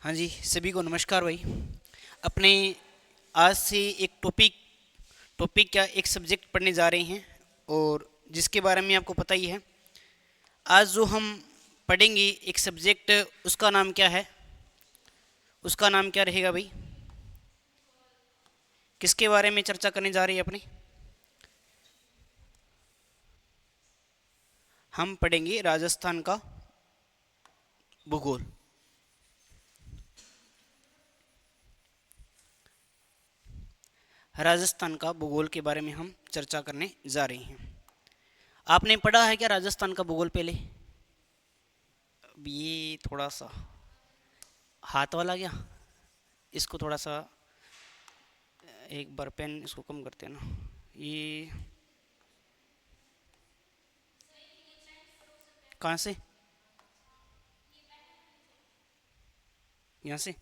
हाँ जी, सभी को नमस्कार भाई। अपने आज से एक टॉपिक क्या एक सब्जेक्ट पढ़ने जा रहे हैं, और जिसके बारे में आपको पता ही है। आज जो हम पढ़ेंगे एक सब्जेक्ट, उसका नाम क्या है? उसका नाम क्या रहेगा भाई? किसके बारे में चर्चा करने जा रहे हैं अपने? हम पढ़ेंगे राजस्थान का भूगोल। राजस्थान का भूगोल के बारे में हम चर्चा करने जा रहे हैं। आपने पढ़ा है क्या राजस्थान का भूगोल पहले? अब ये थोड़ा सा हाथ वाला गया, इसको थोड़ा सा एक बार पेन इसको कम करते हैं ना। ये कहाँ से? यहाँ से?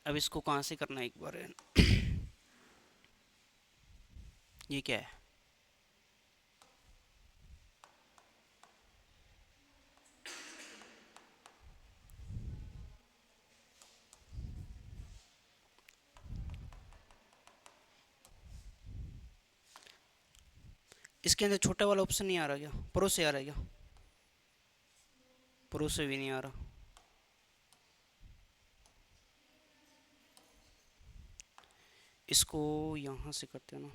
अब इसको कहाँ से करना है एक बार? ये क्या है? इसके अंदर छोटा वाला ऑप्शन नहीं आ रहा क्या? प्रो से आ रहा है क्या? प्रो से भी नहीं आ रहा। इसको यहाँ से करते हैं ना।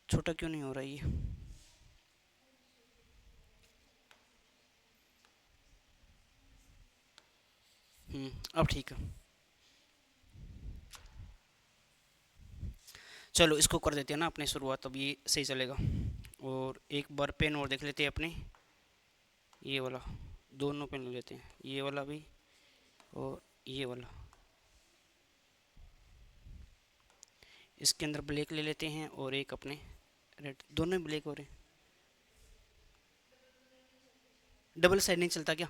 छोटा क्यों नहीं हो रहा ये? अब ठीक है। चलो इसको कर देते हैं ना अपने शुरुआत, अब ये सही चलेगा। और एक बार पेन और देख लेते हैं अपने। ये वाला, दोनों पेन ले लेते हैं, ये वाला भी और ये वाला। इसके अंदर ब्लैक ले लेते हैं और एक अपने रेड। दोनों ही ब्लैक हो रहे हैं। डबल साइड नहीं चलता क्या?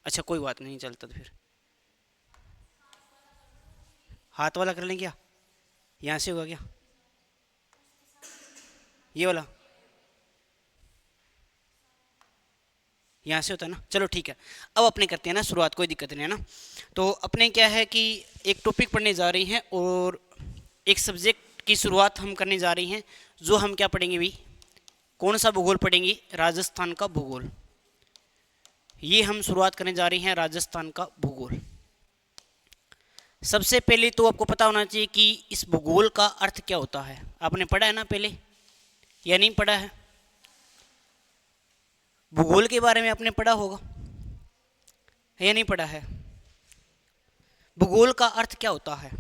अच्छा कोई बात नहीं, चलता तो फिर हाथ वाला कर लें क्या? यहाँ से होगा क्या? ये वाला यहाँ से होता है ना। चलो ठीक है, अब अपने करते हैं ना शुरुआत, कोई दिक्कत नहीं है ना। तो अपने क्या है कि एक टॉपिक पढ़ने जा रही हैं और एक सब्जेक्ट की शुरुआत हम करने जा रही हैं। जो हम क्या पढ़ेंगे भाई? कौन सा भूगोल पढ़ेंगे? राजस्थान का भूगोल। ये हम शुरुआत करने जा रही हैं राजस्थान का भूगोल। सबसे पहले तो आपको पता होना चाहिए कि इस भूगोल का अर्थ क्या होता है। आपने पढ़ा है ना पहले, या नहीं पढ़ा है? भूगोल के बारे में आपने पढ़ा होगा, या नहीं पढ़ा है? भूगोल का अर्थ क्या होता है?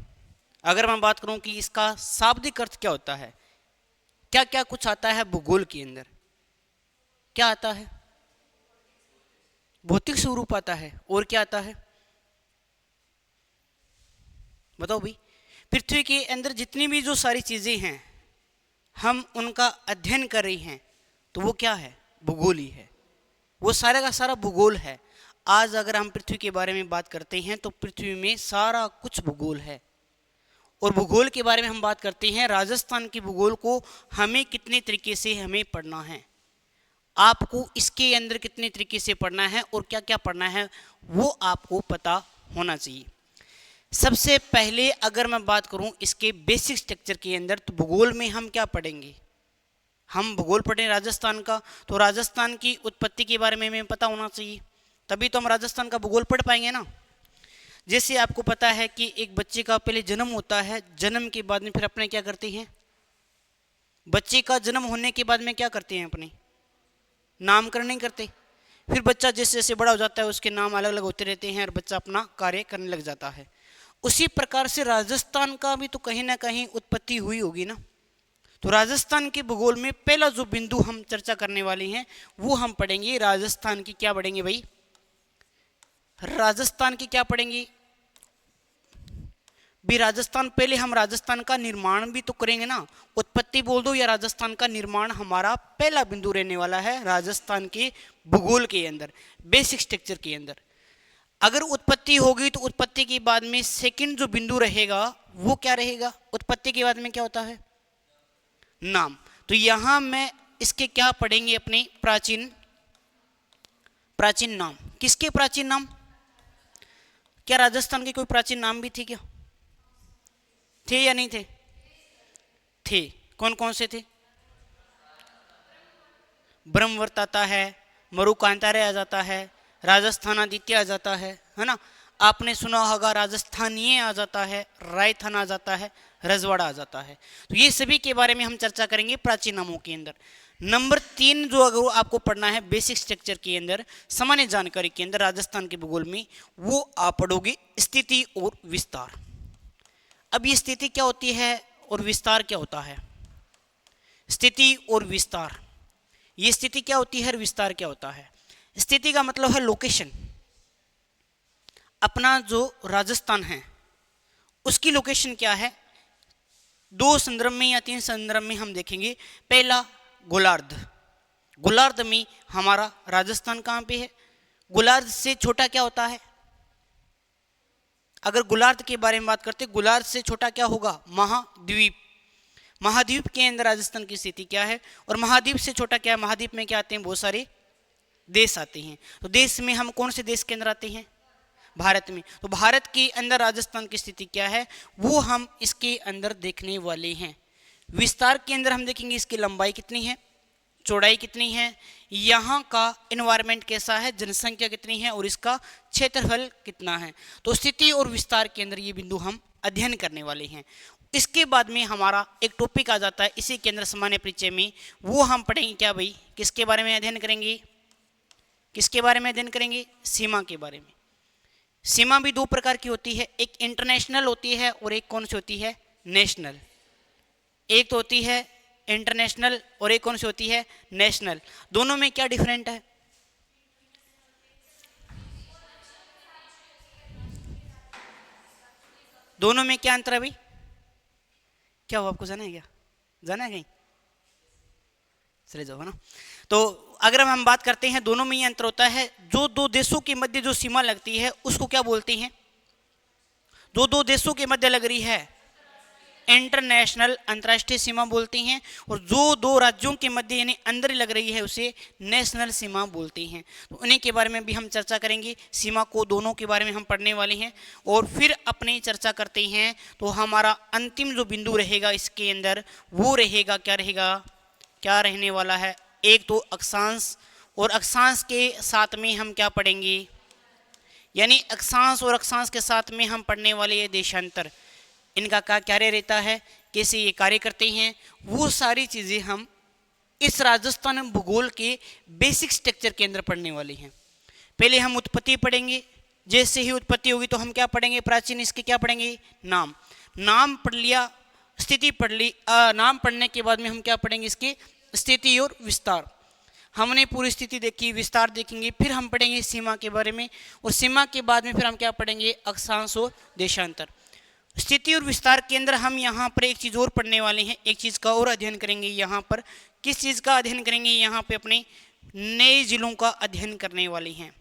अगर मैं बात करूं कि इसका शाब्दिक अर्थ क्या होता है, क्या क्या कुछ आता है भूगोल के अंदर? क्या आता है? भौतिक स्वरूप आता है, और क्या आता है बताओ भाई? पृथ्वी के अंदर जितनी भी जो सारी चीजें हैं, हम उनका अध्ययन कर रही हैं, तो वो क्या है? भूगोल ही है। वो सारा का सारा भूगोल है। आज अगर हम पृथ्वी के बारे में बात करते हैं तो पृथ्वी में सारा कुछ भूगोल है। और भूगोल के बारे में हम बात करते हैं, राजस्थान के भूगोल को हमें कितने तरीके से हमें पढ़ना है, आपको इसके अंदर कितने तरीके से पढ़ना है और क्या क्या पढ़ना है, वो आपको पता होना चाहिए। सबसे पहले अगर मैं बात करूं इसके बेसिक स्ट्रक्चर के अंदर, तो भूगोल में हम क्या पढ़ेंगे? हम भूगोल पढ़ें राजस्थान का, तो राजस्थान की उत्पत्ति के बारे में हमें पता होना चाहिए, तभी तो हम राजस्थान का भूगोल पढ़ पाएंगे ना। जैसे आपको पता है कि एक बच्चे का पहले जन्म होता है, जन्म के बाद में फिर अपने क्या करते हैं? बच्चे का जन्म होने के बाद में क्या करते हैं अपने? नामकरण नहीं करते। फिर बच्चा जैसे जैसे बड़ा हो जाता है उसके नाम अलग अलग होते रहते हैं और बच्चा अपना कार्य करने लग जाता है। उसी प्रकार से राजस्थान का भी तो कहीं ना कहीं उत्पत्ति हुई होगी ना। तो राजस्थान के भूगोल में पहला जो बिंदु हम चर्चा करने वाले हैं, वो हम पढ़ेंगे राजस्थान की क्या पढ़ेंगे भाई? राजस्थान की क्या पढ़ेंगे भी? राजस्थान, पहले हम राजस्थान का निर्माण भी तो करेंगे ना। उत्पत्ति बोल दो या राजस्थान का निर्माण, हमारा पहला बिंदु रहने वाला है राजस्थान के भूगोल के अंदर, बेसिक स्ट्रक्चर के अंदर। अगर उत्पत्ति होगी तो उत्पत्ति के बाद में सेकंड जो बिंदु रहेगा वो क्या रहेगा? उत्पत्ति के बाद में क्या होता है? नाम। तो यहां मैं इसके क्या पढ़ेंगे अपने प्राचीन नाम। किसके प्राचीन नाम? क्या राजस्थान के कोई प्राचीन नाम भी थे क्या? थे या नहीं थे? थे। कौन कौन से थे? ब्रह्मवर्त आता है, मरुकांतारे आ जाता है, राजस्थानादित्य आ जाता है ना। आपने सुना होगा राजस्थानीय आ जाता है, रायथान आ जाता है, रजवाड़ा आ जाता है। तो ये सभी के बारे में हम चर्चा करेंगे प्राचीन नामों के अंदर। नंबर 3 जो अगर आपको पढ़ना है बेसिक स्ट्रक्चर के अंदर, सामान्य जानकारी के अंदर राजस्थान के भूगोल में, वो आप पढ़ोगे स्थिति और विस्तार। अब ये स्थिति क्या होती है और विस्तार क्या होता है? स्थिति और विस्तार, ये स्थिति क्या होती है और विस्तार क्या होता है? स्थिति का मतलब है लोकेशन। अपना जो राजस्थान है उसकी लोकेशन क्या है? 2 संदर्भ में या 3 संदर्भ में हम देखेंगे। पहला गोलार्ध। गोलार्ध में हमारा राजस्थान कहाँ पे है? गोलार्ध से छोटा क्या होता है? अगर गोलार्ध के बारे में बात करते, गोलार्ध से छोटा क्या होगा? महाद्वीप। महाद्वीप के अंदर राजस्थान की स्थिति क्या है? और महाद्वीप से छोटा क्या है? महाद्वीप में क्या आते हैं? बहुत सारे देश आते हैं। तो देश में हम कौन से देश के अंदर आते हैं? भारत में। तो भारत के अंदर राजस्थान की स्थिति क्या है वो हम इसके अंदर देखने वाले हैं। विस्तार के अंदर हम देखेंगे इसकी लंबाई कितनी है, चौड़ाई कितनी है, यहाँ का एनवायरनमेंट कैसा है, जनसंख्या कितनी है और इसका क्षेत्रफल कितना है। तो स्थिति और विस्तार के अंदर ये बिंदु हम अध्ययन करने वाले हैं। इसके बाद में हमारा एक टॉपिक आ जाता है इसी के अंदर सामान्य परिचय में, वो हम पढ़ेंगे क्या भाई? किसके बारे में अध्ययन करेंगे? किसके बारे में अध्ययन करेंगे? सीमा के बारे में। सीमा भी 2 प्रकार की होती है, एक इंटरनेशनल होती है और एक कौन सी होती है? नेशनल। एक तो होती है इंटरनेशनल और एक कौन सी होती है? नेशनल। दोनों में क्या डिफरेंट है? दोनों में क्या अंतर है भाई? क्या हो, आपको जाना है क्या? जाना है कहीं? चले जाओ, है ना। तो अगर हम बात करते हैं दोनों में ये अंतर होता है, जो 2 देशों के मध्य जो सीमा लगती है उसको क्या बोलते हैं? जो 2 देशों के मध्य लग रही है इंटरनेशनल, अंतर्राष्ट्रीय सीमा बोलते हैं। और जो 2 राज्यों के मध्य यानी अंदर लग रही है उसे नेशनल सीमा बोलते हैं। तो उन्हीं के बारे में भी हम चर्चा करेंगे। सीमा को दोनों के बारे में हम पढ़ने वाले हैं और फिर अपनी चर्चा करते हैं। तो हमारा अंतिम जो बिंदु रहेगा इसके अंदर वो रहेगा, क्या रहेगा, क्या रहने वाला है? एक तो अक्षांश, और अक्षांश के साथ में हम क्या पढ़ेंगे? यानी अक्षांश और अक्षांश के साथ में हम पढ़ने वाले ये देशांतर, इनका क्या कार्य रहता है, कैसे ये कार्य करते हैं, वो सारी चीज़ें हम इस राजस्थान भूगोल के बेसिक स्ट्रक्चर के अंदर पढ़ने वाले हैं। पहले हम उत्पत्ति पढ़ेंगे। जैसे ही उत्पत्ति होगी तो हम क्या पढ़ेंगे? प्राचीन। इसके क्या पढ़ेंगे? नाम। नाम पढ़ लिया, स्थिति पढ़ ली। नाम पढ़ने के बाद में हम क्या पढ़ेंगे? इसकी स्थिति और विस्तार। हमने पूरी स्थिति देखी, विस्तार देखेंगे, फिर हम पढ़ेंगे सीमा के बारे में, और सीमा के बाद में फिर हम क्या पढ़ेंगे? अक्षांश और देशांतर। स्थिति और विस्तार के अंदर हम यहाँ पर एक चीज़ और पढ़ने वाले हैं, एक चीज़ का और अध्ययन करेंगे। यहाँ पर किस चीज़ का अध्ययन करेंगे? यहाँ पे अपने नए जिलों का अध्ययन करने वाले हैं।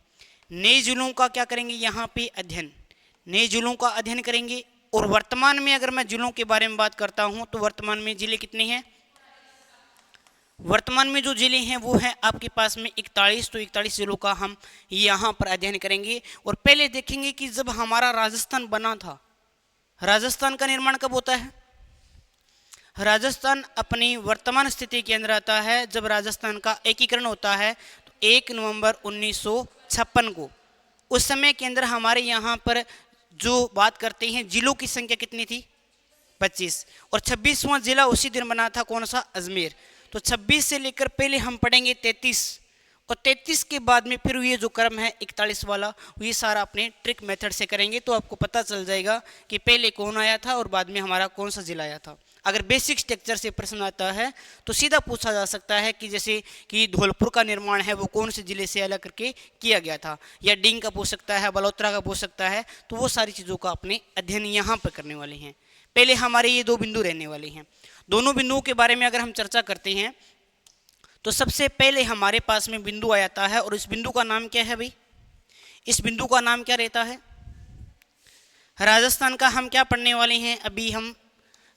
नए जिलों का क्या करेंगे? यहाँ पे अध्ययन, नए जिलों का अध्ययन करेंगे। और वर्तमान में अगर मैं जिलों के बारे में बात करता हूँ तो वर्तमान में जिले कितने हैं? वर्तमान में जो जिले हैं वो हैं आपके पास में 41। तो 41 जिलों का हम यहाँ पर अध्ययन करेंगे। और पहले देखेंगे कि जब हमारा राजस्थान बना था, राजस्थान का निर्माण कब होता है? राजस्थान अपनी वर्तमान स्थिति के अंदर आता है जब राजस्थान का एकीकरण होता है, तो 1 नवंबर 1956 को। उस समय के अंदर हमारे यहाँ पर जो बात करते हैं जिलों की संख्या कितनी थी? 25। और 26वां जिला उसी दिन बना था, कौन सा? अजमेर। तो 26 से लेकर पहले हम पढ़ेंगे 33, और 33 के बाद में फिर ये जो क्रम है 41 वाला, ये सारा अपने ट्रिक मेथड से करेंगे। तो आपको पता चल जाएगा कि पहले कौन आया था और बाद में हमारा कौन सा जिला आया था। अगर बेसिक स्ट्रक्चर से प्रश्न आता है तो सीधा पूछा जा सकता है कि जैसे कि धौलपुर का निर्माण है वो कौन से जिले से अलग करके किया गया था, या डींग का पूछ सकता है, बलोत्रा का पूछ सकता है। तो वो सारी चीज़ों का अपने अध्ययन यहाँ पर करने वाले हैं। पहले हमारे ये 2 बिंदु रहने वाले हैं। दोनों बिंदुओं के बारे में अगर हम चर्चा करते हैं तो सबसे पहले हमारे पास में बिंदु आ जाता है, और इस बिंदु का नाम क्या है भाई? इस बिंदु का नाम क्या रहता है? राजस्थान का हम क्या पढ़ने वाले हैं? अभी हम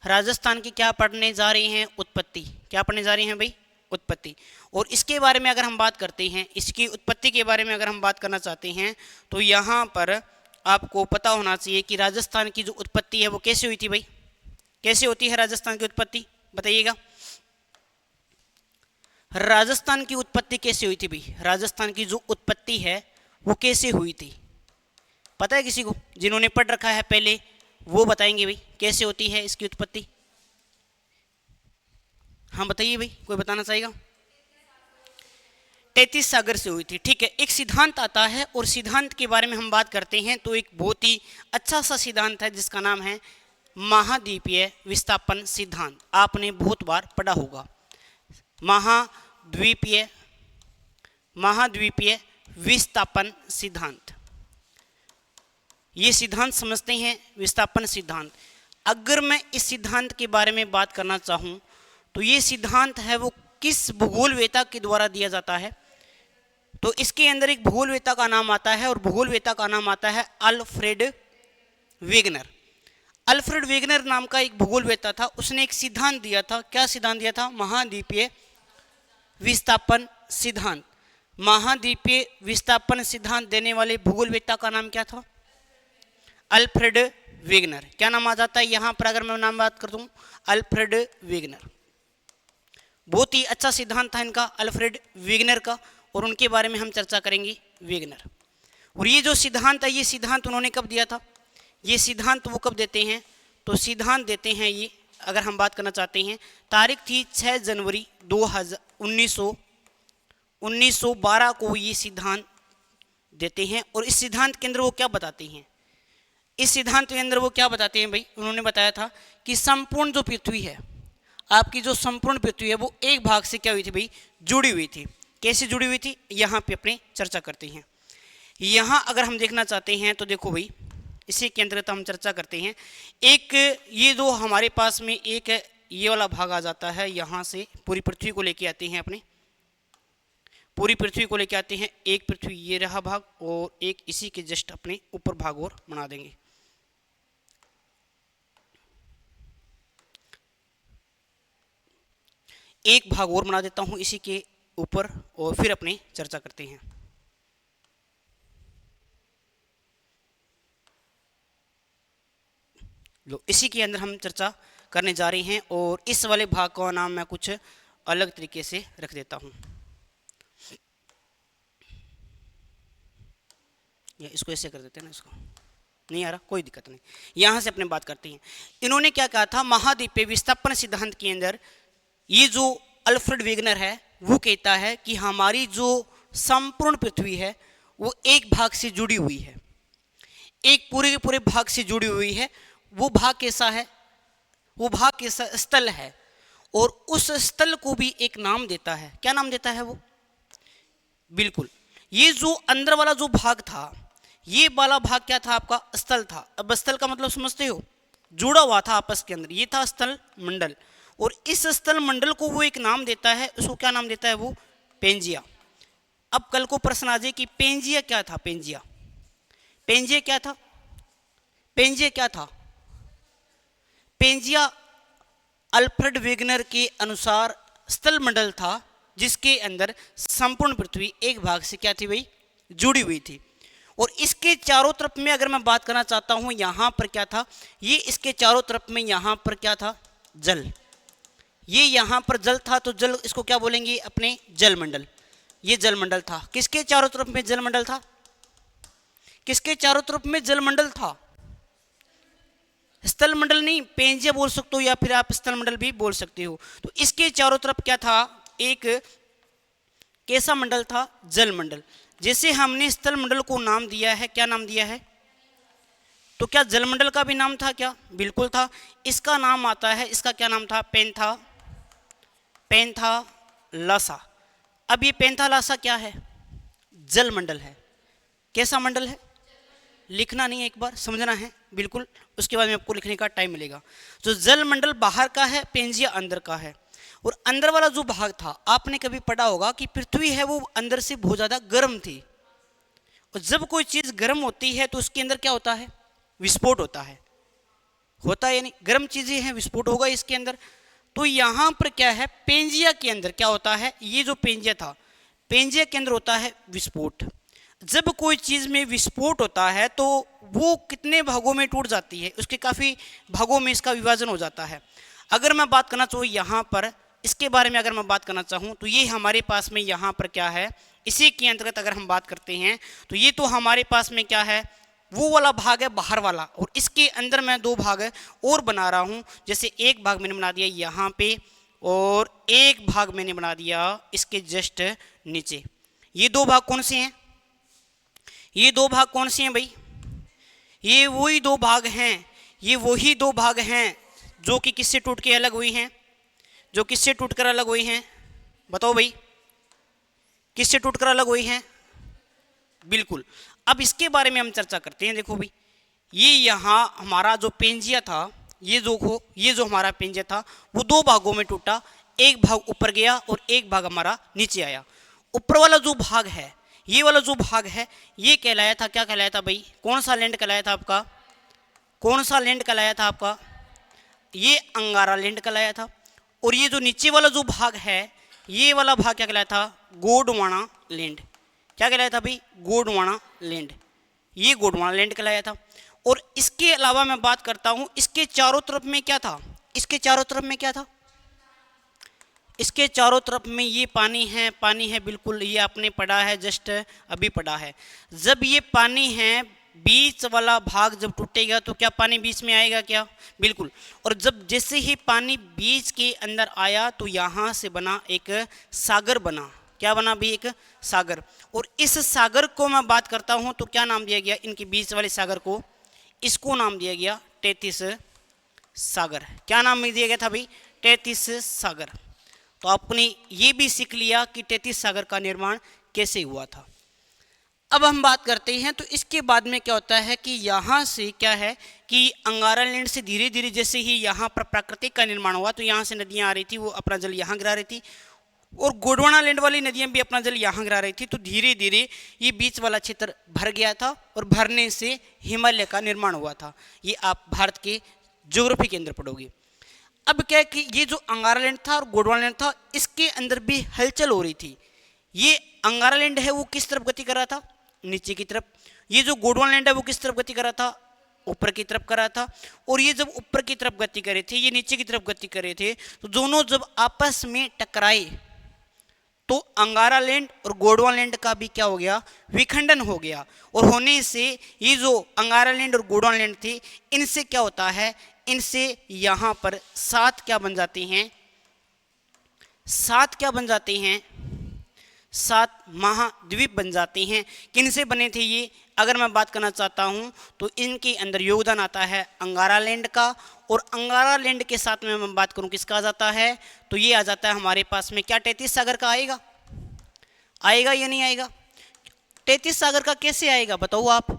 राजस्थान की क्या पढ़ने जा रहे हैं? उत्पत्ति। क्या पढ़ने जा रहे हैं भाई? उत्पत्ति। और इसके बारे में अगर हम बात करते हैं, इसकी उत्पत्ति के बारे में अगर हम बात करना चाहते हैं, तो यहाँ पर आपको पता होना चाहिए कि राजस्थान की जो उत्पत्ति है वो कैसे हुई थी भाई? कैसे होती है राजस्थान की उत्पत्ति? बताइएगा। राजस्थान की उत्पत्ति कैसे हुई थी भाई? राजस्थान की जो उत्पत्ति है वो कैसे हुई थी? पता है किसी को? जिन्होंने पढ़ रखा है पहले वो बताएंगे भाई कैसे होती है इसकी उत्पत्ति। हाँ बताइए भाई, कोई बताना चाहेगा? 33 सागर से हुई थी। ठीक है, एक सिद्धांत आता है और सिद्धांत के बारे में हम बात करते हैं तो एक बहुत ही अच्छा सा सिद्धांत है जिसका नाम है महाद्वीपीय विस्थापन सिद्धांत। आपने बहुत बार पढ़ा होगा। महाद्वीपीय विस्थापन सिद्धांत, ये सिद्धांत समझते हैं, विस्थापन सिद्धांत। अगर मैं इस सिद्धांत के बारे में बात करना चाहूँ तो ये सिद्धांत है वो किस भूगोलवेत्ता के द्वारा दिया जाता है? तो इसके अंदर एक भूगोलवेत्ता का नाम आता है और भूगोलवेत्ता का नाम आता है अल्फ्रेड वेगनर। अल्फ्रेड वेगनर नाम का एक भूगोलवेत्ता था, उसने एक सिद्धांत दिया था। क्या सिद्धांत दिया था? महाद्वीपीय विस्थापन सिद्धांत। महाद्वीपीय विस्थापन सिद्धांत देने वाले भूगोलवेत्ता का नाम क्या था? Alfred Wegener. क्या नाम आ जाता है यहाँ पर अगर मैं नाम बात कर दूँ? Alfred Wegener. बहुत ही अच्छा सिद्धांत था इनका, अल्फ्रेड वेगनर का, और उनके बारे में हम चर्चा करेंगे, वेगनर। और ये जो सिद्धांत है, ये सिद्धांत उन्होंने कब दिया था? ये सिद्धांत वो कब देते हैं? तो सिद्धांत देते हैं ये, अगर हम बात करना चाहते हैं, तारीख थी 6 जनवरी 1912 को ये सिद्धांत देते हैं। और इस सिद्धांत के अंदर वो क्या बताते हैं? इस सिद्धांत के अंदर वो क्या बताते हैं भाई? उन्होंने बताया था कि संपूर्ण जो पृथ्वी है, आपकी जो संपूर्ण पृथ्वी है वो एक भाग से क्या हुई थी भाई? जुड़ी हुई थी। कैसे जुड़ी हुई थी? यहाँ पे अपने चर्चा करते हैं। यहाँ अगर हम देखना चाहते हैं तो देखो भाई, इसी के अंतर्गत हम चर्चा करते हैं। एक ये जो हमारे पास में एक ये वाला भाग आ जाता है, यहाँ से पूरी पृथ्वी को लेके आते हैं, अपने पूरी पृथ्वी को लेके आते हैं। एक पृथ्वी ये रहा भाग, और एक इसी के जस्ट अपने ऊपर भाग और बना देंगे। एक भाग और बना देता हूं इसी के ऊपर, और फिर अपने चर्चा करते हैं। लो, इसी के अंदर हम चर्चा करने जा रहे हैं, और इस वाले भाग का नाम मैं कुछ अलग तरीके से रख देता हूं, या इसको ऐसे कर देते हैं ना, इसको नहीं आ रहा, कोई दिक्कत नहीं। यहां से अपने बात करते हैं। इन्होंने क्या कहा था? महाद्वीपीय विस्थापन सिद्धांत के अंदर ये जो अल्फ्रेड वेगनर है वो कहता है कि हमारी जो संपूर्ण पृथ्वी है वो एक भाग से जुड़ी हुई है, एक पूरे के पूरे भाग से जुड़ी हुई है। वो भाग कैसा है? वो भाग कैसा? स्थल है, और उस स्थल को भी एक नाम देता है। क्या नाम देता है वो? बिल्कुल, ये जो अंदर वाला जो भाग था, ये वाला भाग क्या था? आपका स्थल था। अब स्थल का मतलब समझते हो? जुड़ा हुआ था आपस के अंदर, ये था स्थल मंडल। और इस स्थल मंडल को वो एक नाम देता है, उसको क्या नाम देता है वो? पेंजिया। अब कल को प्रश्न आ जाए कि पेंजिया क्या था? पेंजिया, पेंजिया क्या था? पेंजिया क्या था? पेंजिया अल्फ्रेड वेगनर के अनुसार स्थल मंडल था जिसके अंदर संपूर्ण पृथ्वी एक भाग से क्या थी भाई? जुड़ी हुई थी। और इसके चारों तरफ में अगर मैं बात करना चाहता हूं, यहां पर क्या था? ये इसके चारों तरफ में यहां पर क्या था? जल। ये यहां पर जल था, तो जल इसको क्या बोलेंगे? अपने जल मंडल। ये जल मंडल था। किसके चारों तरफ में जल मंडल था? किसके चारों तरफ में जल मंडल था? स्थल मंडल नहीं, पेंजिया बोल सकते हो, या फिर आप स्थल मंडल भी बोल सकते हो। तो इसके चारों तरफ क्या था? एक कैसा मंडल था? जल मंडल। जैसे हमने स्थल मंडल को नाम दिया है, क्या नाम दिया है? तो क्या जलमंडल का भी नाम था क्या? बिल्कुल था। इसका नाम आता है, इसका क्या नाम था? पेंथालासा। अब ये पेंथालासा क्या है? जल मंडल है। कैसा मंडल है? लिखना नहीं है, एक बार समझना है बिल्कुल, उसके बाद में आपको लिखने का टाइम मिलेगा। तो जल मंडल बाहर का है, पेंजिया अंदर का है। और अंदर वाला जो भाग था, आपने कभी पढ़ा होगा कि पृथ्वी है वो अंदर से बहुत ज़्यादा गर्म थी, और जब कोई चीज़ गर्म होती है तो उसके अंदर क्या होता है, विस्फोट होता है या नहीं, गर्म चीज़ें हैं, विस्फोट होगा इसके अंदर। तो यहाँ पर क्या है, पेंजिया के अंदर क्या होता है, ये जो पेंजिया था, पेंजिया के अंदर होता है विस्फोट। जब कोई चीज़ में विस्फोट होता है तो वो कितने भागों में टूट जाती है, उसके काफ़ी भागों में इसका विभाजन हो जाता है। अगर मैं बात करना चाहूँ यहाँ पर इसके बारे में, अगर मैं बात करना चाहूँ तो ये हमारे पास में यहाँ पर क्या है, इसी के अंतर्गत अगर हम बात करते हैं तो ये तो हमारे पास में क्या है, वो वाला भाग है बाहर वाला, और इसके अंदर मैं दो भाग और बना रहा हूँ। जैसे एक भाग मैंने बना दिया यहाँ पे और एक भाग मैंने बना दिया इसके जस्ट नीचे। ये दो भाग कौन से हैं, ये दो भाग कौन से हैं भाई, ये वही दो भाग हैं, ये वही दो भाग हैं जो कि किससे टूट के अलग हुई हैं, जो किससे टूटकर अलग हुई हैं, बताओ भाई, किससे टूटकर अलग हुई हैं, बिल्कुल। अब इसके बारे में हम चर्चा करते हैं। देखो भाई, ये यहाँ हमारा जो पेंजिया था, ये जो हमारा पेंजिया था वो दो भागों में टूटा, एक भाग ऊपर गया और एक भाग हमारा नीचे आया। ऊपर वाला जो भाग है, ये वाला जो भाग है, ये कहलाया था, क्या कहलाया था भाई, कौन सा लैंड कहलाया था आपका, कौन सा लैंड कहलाया था आपका, ये अंगारा लैंड कहलाया था। और ये जो नीचे वाला जो भाग है, ये वाला भाग क्या कहलाया था, गोंडवाना लैंड। क्या कहलाया था भाई, गोंडवाना लैंड, ये गोंडवाना लैंड कहलाया था। और इसके अलावा मैं बात करता हूं, इसके चारों तरफ में क्या था, इसके चारों तरफ में क्या था, इसके चारों तरफ में ये पानी है, बिल्कुल, ये आपने पढ़ा है, जस्ट अभी पढ़ा है। जब ये पानी है, बीच वाला भाग जब टूटेगा तो क्या पानी बीच में आएगा क्या, बिल्कुल। और जब जैसे ही पानी बीच के अंदर आया तो यहाँ से बना एक सागर बना, क्या बना भी, एक सागर। और इस सागर को मैं बात करता हूँ तो क्या नाम दिया गया, इनके बीच वाले सागर को, इसको नाम दिया गया टेथिस सागर। क्या नाम दिया गया था भाई, टेथिस सागर। तो आपने ये भी सीख लिया कि टेथिस सागर का निर्माण कैसे हुआ था। अब हम बात करते हैं तो इसके बाद में क्या होता है कि यहाँ से क्या है कि अंगारा लैंड से धीरे धीरे जैसे ही यहाँ पर प्राकृतिक का निर्माण हुआ तो यहाँ से नदियाँ आ रही थी, वो अपना जल यहाँ गिरा रही थी, और गोंडवाना लैंड वाली नदियाँ भी अपना जल यहाँ गिरा रही थी। तो धीरे धीरे ये बीच वाला क्षेत्र भर गया था और भरने से हिमालय का निर्माण हुआ था। ये आप भारत के ज्योग्राफी के अंदर पढ़ोगे। अब क्या है कि ये जो अंगारा लैंड था और गोंडवाना लैंड था, इसके अंदर भी हलचल हो रही थी। ये अंगारा लैंड है वो किस तरफ गति कर रहा था, नीचे की तरफ। ये जो गोंडवाना लैंड है वो किस तरफ गति कर रहा था, ऊपर की तरफ कर रहा था। और ये जब ऊपर की तरफ गति करे थे, ये नीचे की तरफ गति करे थे, तो दोनों जब आपस में टकराए तो अंगारा लैंड और गोंडवाना लैंड का भी क्या हो गया, विखंडन हो गया। और होने से ये जो अंगारा लैंड और गोंडवाना लैंड थे, इनसे क्या होता है, इनसे यहाँ पर 7 क्या बन जाते हैं, 7 क्या बन जाते हैं, 7 महाद्वीप बन जाते हैं। किन से बने थे ये, अगर मैं बात करना चाहता हूँ तो इनके अंदर योगदान आता है अंगारा लैंड का। और अंगारा लैंड के साथ में मैं बात करूँ किसका आ जाता है, तो ये आ जाता है हमारे पास में क्या, टेथिस सागर का आएगा, आएगा या नहीं आएगा। टेथिस सागर का कैसे आएगा बताओ आप,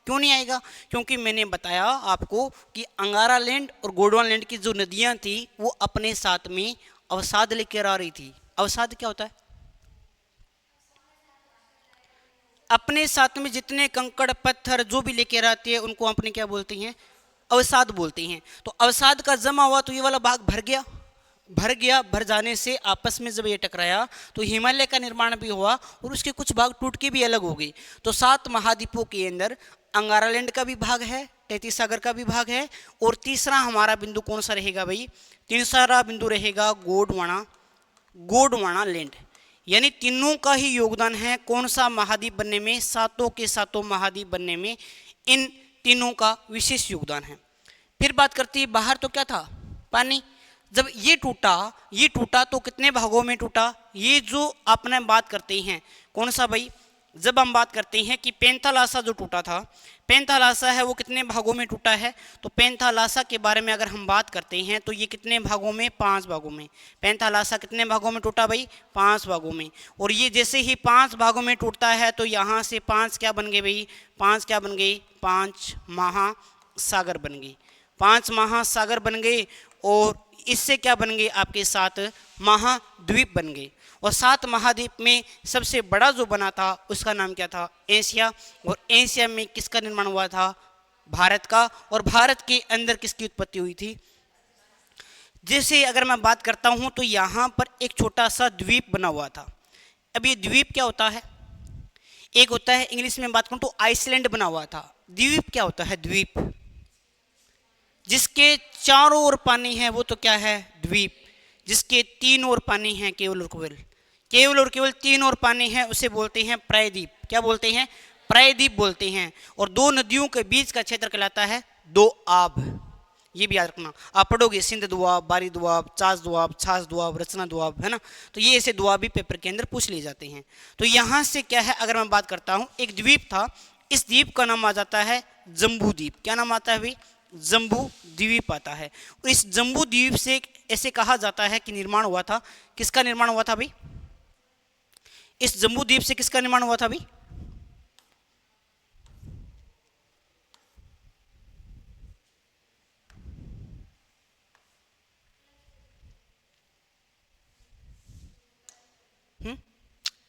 क्यों नहीं आएगा, क्योंकि मैंने बताया आपको कि अंगारा लैंड और गोंडवाना लैंड की जो नदियाँ थी वो अपने साथ में अवसाद लेकर आ रही थी। अवसाद क्या होता है, अपने साथ में जितने कंकड़ पत्थर जो भी लेकर आते हैं उनको अपने क्या बोलते हैं, अवसाद बोलते हैं। तो अवसाद का जमा हुआ तो ये वाला भाग भर गया, भर जाने से आपस में जब ये टकराया तो हिमालय का निर्माण भी हुआ और उसके कुछ भाग टूट के भी अलग हो गए। तो 7 महाद्वीपों के अंदर अंगारा लैंड का भी भाग है, टेथिस सागर का भी भाग है, और तीसरा हमारा बिंदु कौन सा रहेगा भाई, तीसरा बिंदु रहेगा गोंडवाना लैंड। यानी तीनों का ही योगदान है कौन सा महाद्वीप बनने में, 7 के 7 महाद्वीप बनने में इन तीनों का विशेष योगदान है। फिर बात करती है बाहर तो क्या था, पानी। जब ये टूटा तो कितने भागों में टूटा, ये जो आपने बात करते हैं कौन सा भाई, जब हम बात करते हैं कि पेंथालासा जो टूटा था, पेंथालासा है वो कितने भागों में टूटा है, तो पेंथालासा के बारे में अगर हम बात करते हैं तो ये कितने भागों में, 5 भागों में। पेंथालासा कितने भागों में टूटा भाई, 5 भागों में। और ये जैसे ही 5 भागों में टूटता है तो यहाँ से 5 क्या बन गए भाई, 5 क्या बन गए, 5 महासागर बन गए, 5 महासागर बन गए। और इससे क्या बन गए आपके 7 महाद्वीप बन गए। और 7 महाद्वीप में सबसे बड़ा जो बना था उसका नाम क्या था? एशिया। और एशिया में किसका निर्माण हुआ था? भारत का। और भारत के अंदर किसकी उत्पत्ति हुई थी? जैसे अगर मैं बात करता हूं तो यहां पर एक छोटा सा द्वीप बना हुआ था। अब ये द्वीप क्या होता है? एक होता है, इंग्लिश में बात करूं तो आइसलैंड बना हुआ था। द्वीप क्या होता है? द्वीप जिसके चारों ओर पानी है वो तो क्या है? द्वीप। जिसके 3 ओर पानी है, केवल और केवल 3 ओर पानी है, उसे बोलते हैं प्रायद्वीप। क्या बोलते हैं? प्रायद्वीप बोलते हैं। और 2 नदियों के बीच का क्षेत्र कहलाता है दोआब। ये भी याद रखना, आप पढ़ोगे सिंध दुआब, बारी दुआब, चास दुआब, छाछ दुआब, रचना दुआब, है ना। तो ये ऐसे दुआब भी पेपर के अंदर पूछ लिए जाते हैं। तो यहां से क्या है, अगर मैं बात करता हूं, एक द्वीप था, इस द्वीप का नाम आ जाता है जम्बू द्वीप। क्या नाम आता है भाई? जम्बू द्वीप आता है। इस जम्बू द्वीप से ऐसे कहा जाता है कि निर्माण हुआ था। किसका निर्माण हुआ था भाई? इस जम्बू द्वीप से किसका निर्माण हुआ था भाई?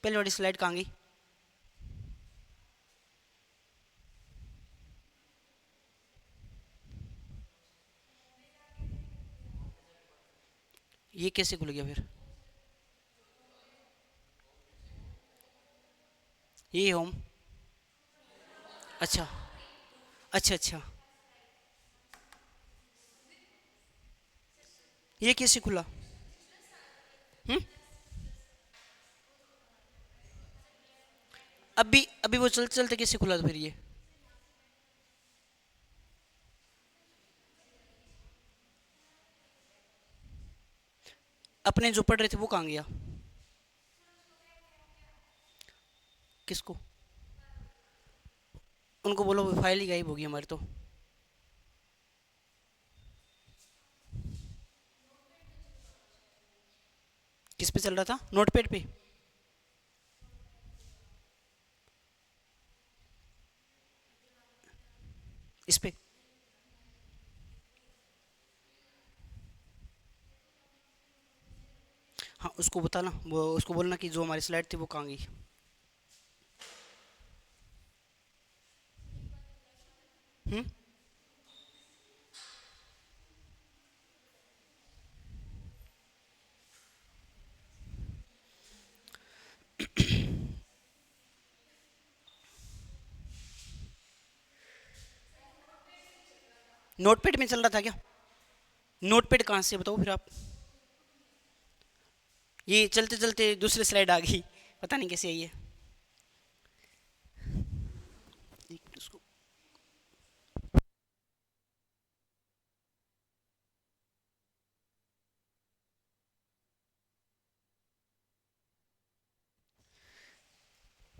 पहले वाली स्लाइड कहाँ गई? ये कैसे खुल गया फिर? ये होम। अच्छा अच्छा अच्छा, ये कैसे खुला? अभी अभी वो चलते चलते कैसे खुला था फिर ये? अपने जो पढ़ रहे थे वो कहाँ गया? किसको? उनको बोलो फाइल ही गायब होगी हमारी तो। किस पे चल रहा था? नोटपैड पे? इस पे? हाँ, उसको बताना, वो उसको बोलना कि जो हमारी स्लाइड थी वो कहाँ गई। हम्म नोटपैड में चल रहा था क्या? नोटपैड कहाँ से बताओ फिर आप? ये चलते चलते दूसरी स्लाइड आ गई, पता नहीं कैसे आई है। उसको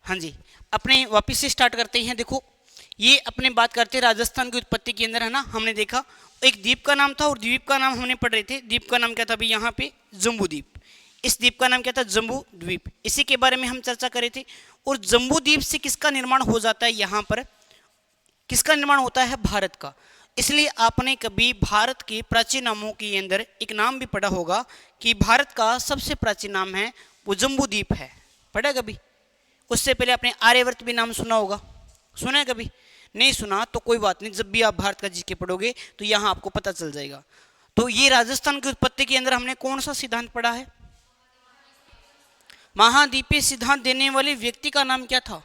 हाँ जी, अपने वापिस से स्टार्ट करते हैं। देखो, ये अपने बात करते हैं राजस्थान की उत्पत्ति के अंदर, है ना। हमने देखा एक द्वीप का नाम था, और द्वीप का नाम हमने पढ़ रहे थे। द्वीप का नाम क्या था अभी यहाँ पे? जम्बू द्वीप। इस द्वीप का नाम क्या था? जम्बू द्वीप। इसी के बारे में हम चर्चा कर रहे थे। और जम्बू द्वीप से किसका निर्माण हो जाता है? यहाँ पर किसका निर्माण होता है? भारत का। इसलिए आपने कभी भारत के प्राचीन नामों के अंदर एक नाम भी पढ़ा होगा कि भारत का सबसे प्राचीन नाम है वो जम्बू द्वीप है। पढ़ा कभी? उससे पहले आपने आर्यवर्त भी नाम सुना होगा। सुना है कभी? नहीं सुना तो कोई बात नहीं, जब भी आप भारत का जीके पढ़ोगे तो यहाँ आपको पता चल जाएगा। तो ये राजस्थान की उत्पत्ति के अंदर हमने कौन सा सिद्धांत पढ़ा है? महाद्वीपीय सिद्धांत देने वाले व्यक्ति का नाम क्या था?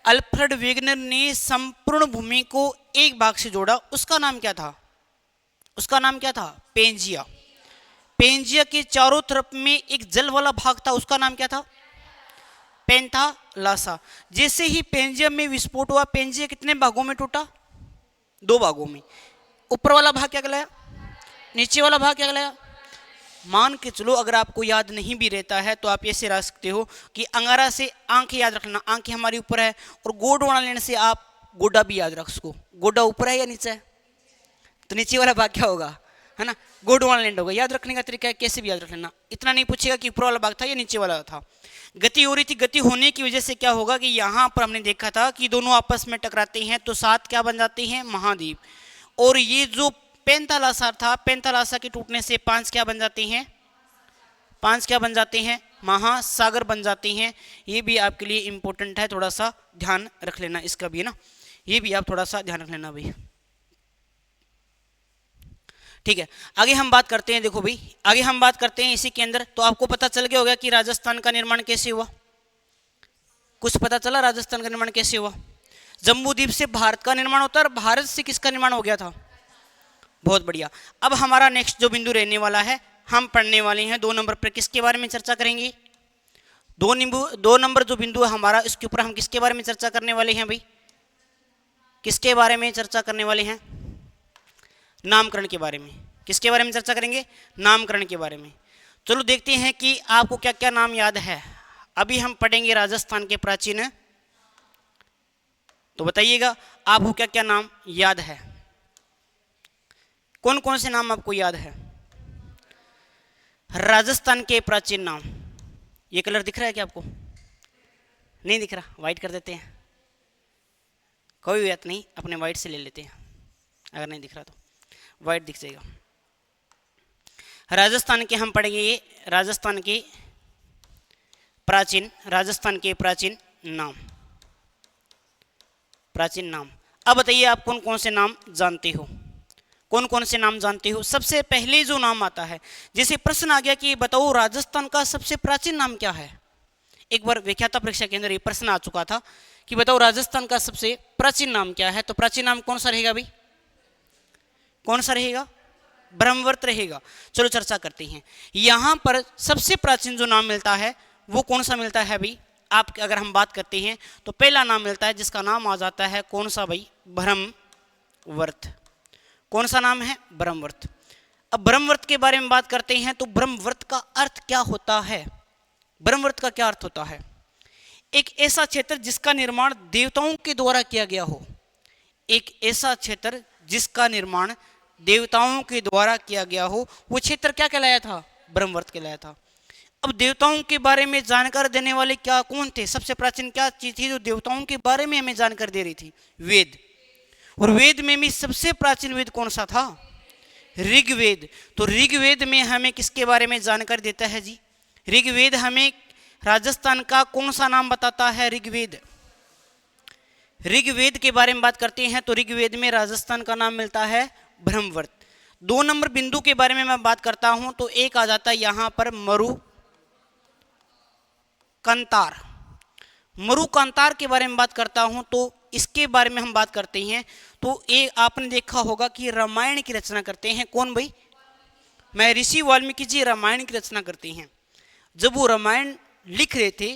अल्फ्रेड वेगनर ने संपूर्ण भूमि को एक भाग से जोड़ा, उसका नाम क्या था? उसका नाम क्या था? पेंजिया। पेंजिया के चारों तरफ में एक जल वाला भाग था, उसका नाम क्या था? पेंथालासा। जैसे ही पेंजिया में विस्फोट हुआ, पेंजिया कितने भागों में टूटा? 2 भागों में। ऊपर वाला भाग क्या कहलाया? नीचे वाला भाग क्या कहलाया? मान के चलो, अगर आपको याद नहीं भी रहता है तो आप ऐसे रख सकते हो कि अंगारा से आंखें याद रखना, आंखें हमारी ऊपर है, और गोडवाना लेने से आप गोडा भी याद रख सको। गोडा ऊपर है या नीचे है? तो नीचे वाला भाग क्या होगा? है ना, गोडवाना लैंड होगा। याद रखने का तरीका है, कैसे भी याद रख लेना। इतना नहीं पूछेगा कि ऊपर वाला भाग था या नीचे वाला था। गति हो रही थी, गति होने की वजह से क्या होगा कि यहाँ पर हमने देखा था कि दोनों आपस में टकराते हैं तो 7 क्या बन जाते हैं? महाद्वीप। और ये जो पेंथालासा था, पेंथालासा के टूटने से 5 क्या बन जाते हैं, 5 क्या बन जाते हैं, महासागर बन जाते हैं। ये भी आपके लिए इंपॉर्टेंट है, थोड़ा सा ध्यान रख लेना इसका भी ना, ये भी आप थोड़ा सा ध्यान रख लेना भाई। ठीक है, आगे हम बात करते हैं। देखो भाई, आगे हम बात करते हैं इसी के अंदर। तो आपको पता चल गया होगा कि राजस्थान का निर्माण कैसे हुआ, कुछ पता चला राजस्थान का निर्माण कैसे हुआ। जम्बू द्वीप से भारत का निर्माण होता है, और भारत से किसका निर्माण हो गया था। बहुत बढ़िया। अब हमारा नेक्स्ट जो बिंदु रहने वाला है, हम पढ़ने वाले हैं 2 नंबर पर किसके बारे में चर्चा करेंगे। 2 नंबर जो बिंदु है हमारा, इसके ऊपर हम किसके बारे में चर्चा करने वाले हैं भाई, किसके बारे में चर्चा करने वाले हैं, नामकरण के बारे में। किसके बारे में चर्चा करेंगे, नामकरण के बारे में। चलो देखते हैं कि आपको क्या क्या नाम याद है। अभी हम पढ़ेंगे राजस्थान के प्राचीन, तो बताइएगा आपको क्या क्या नाम याद है, कौन कौन से नाम आपको याद है राजस्थान के प्राचीन नाम। ये कलर दिख रहा है क्या आपको, नहीं दिख रहा, व्हाइट कर देते हैं, कोई बात नहीं, अपने व्हाइट से ले लेते हैं, अगर नहीं दिख रहा तो व्हाइट दिख जाएगा। राजस्थान के हम पढ़ेंगे ये राजस्थान के प्राचीन नाम, प्राचीन नाम। अब बताइए आप कौन कौन से नाम जानते हो, कौन कौन से नाम जानते हो। सबसे पहले जो नाम आता है, जैसे प्रश्न आ गया कि बताओ राजस्थान का सबसे प्राचीन नाम क्या है। एक बार व्याख्याता परीक्षा के अंदर ये प्रश्न आ चुका था कि बताओ राजस्थान का सबसे प्राचीन नाम क्या है। तो प्राचीन नाम कौन सा रहेगा भाई, कौन सा रहेगा, ब्रह्मवर्त रहेगा। चलो चर्चा करते हैं। यहाँ पर सबसे प्राचीन जो नाम मिलता है वो कौन सा मिलता है भाई। आप अगर हम बात करते हैं तो पहला नाम मिलता है जिसका नाम आ जाता है कौन सा भाई, ब्रह्मवर्त। कौन सा नाम है, ब्रह्मवर्त। अब ब्रह्मवर्त के बारे में बात करते हैं तो ब्रह्मवर्त का अर्थ क्या होता है, ब्रह्मवर्त का क्या अर्थ होता है। एक ऐसा क्षेत्र जिसका निर्माण देवताओं के द्वारा किया गया हो, एक ऐसा क्षेत्र जिसका निर्माण देवताओं के द्वारा किया गया हो, वो क्षेत्र क्या कहलाया था, ब्रह्मवर्त कहलाया था। अब देवताओं के बारे में जानकारी देने वाले क्या कौन थे, सबसे प्राचीन क्या चीज थी जो देवताओं के बारे में हमें जानकारी दे रही थी, वेद। और वेद में भी सबसे प्राचीन वेद कौन सा था, ऋग्वेद। तो ऋग्वेद में हमें किसके बारे में जानकारी देता है जी, ऋग्वेद हमें राजस्थान का कौन सा नाम बताता है, ऋग्वेद। ऋग्वेद के बारे में बात करते हैं तो ऋग्वेद में राजस्थान का नाम मिलता है ब्रह्मवर्त। 2 नंबर बिंदु के बारे में मैं बात करता हूं तो एक आ जाता है यहां पर मरुकांतार। मरुकांतार के बारे में बात करता हूं तो इसके बारे में हम बात करते हैं तो एक आपने देखा होगा कि रामायण की रचना करते हैं कौन भाई, महर्षि वाल्मीकि जी रामायण की रचना करते हैं। जब वो रामायण लिख रहे थे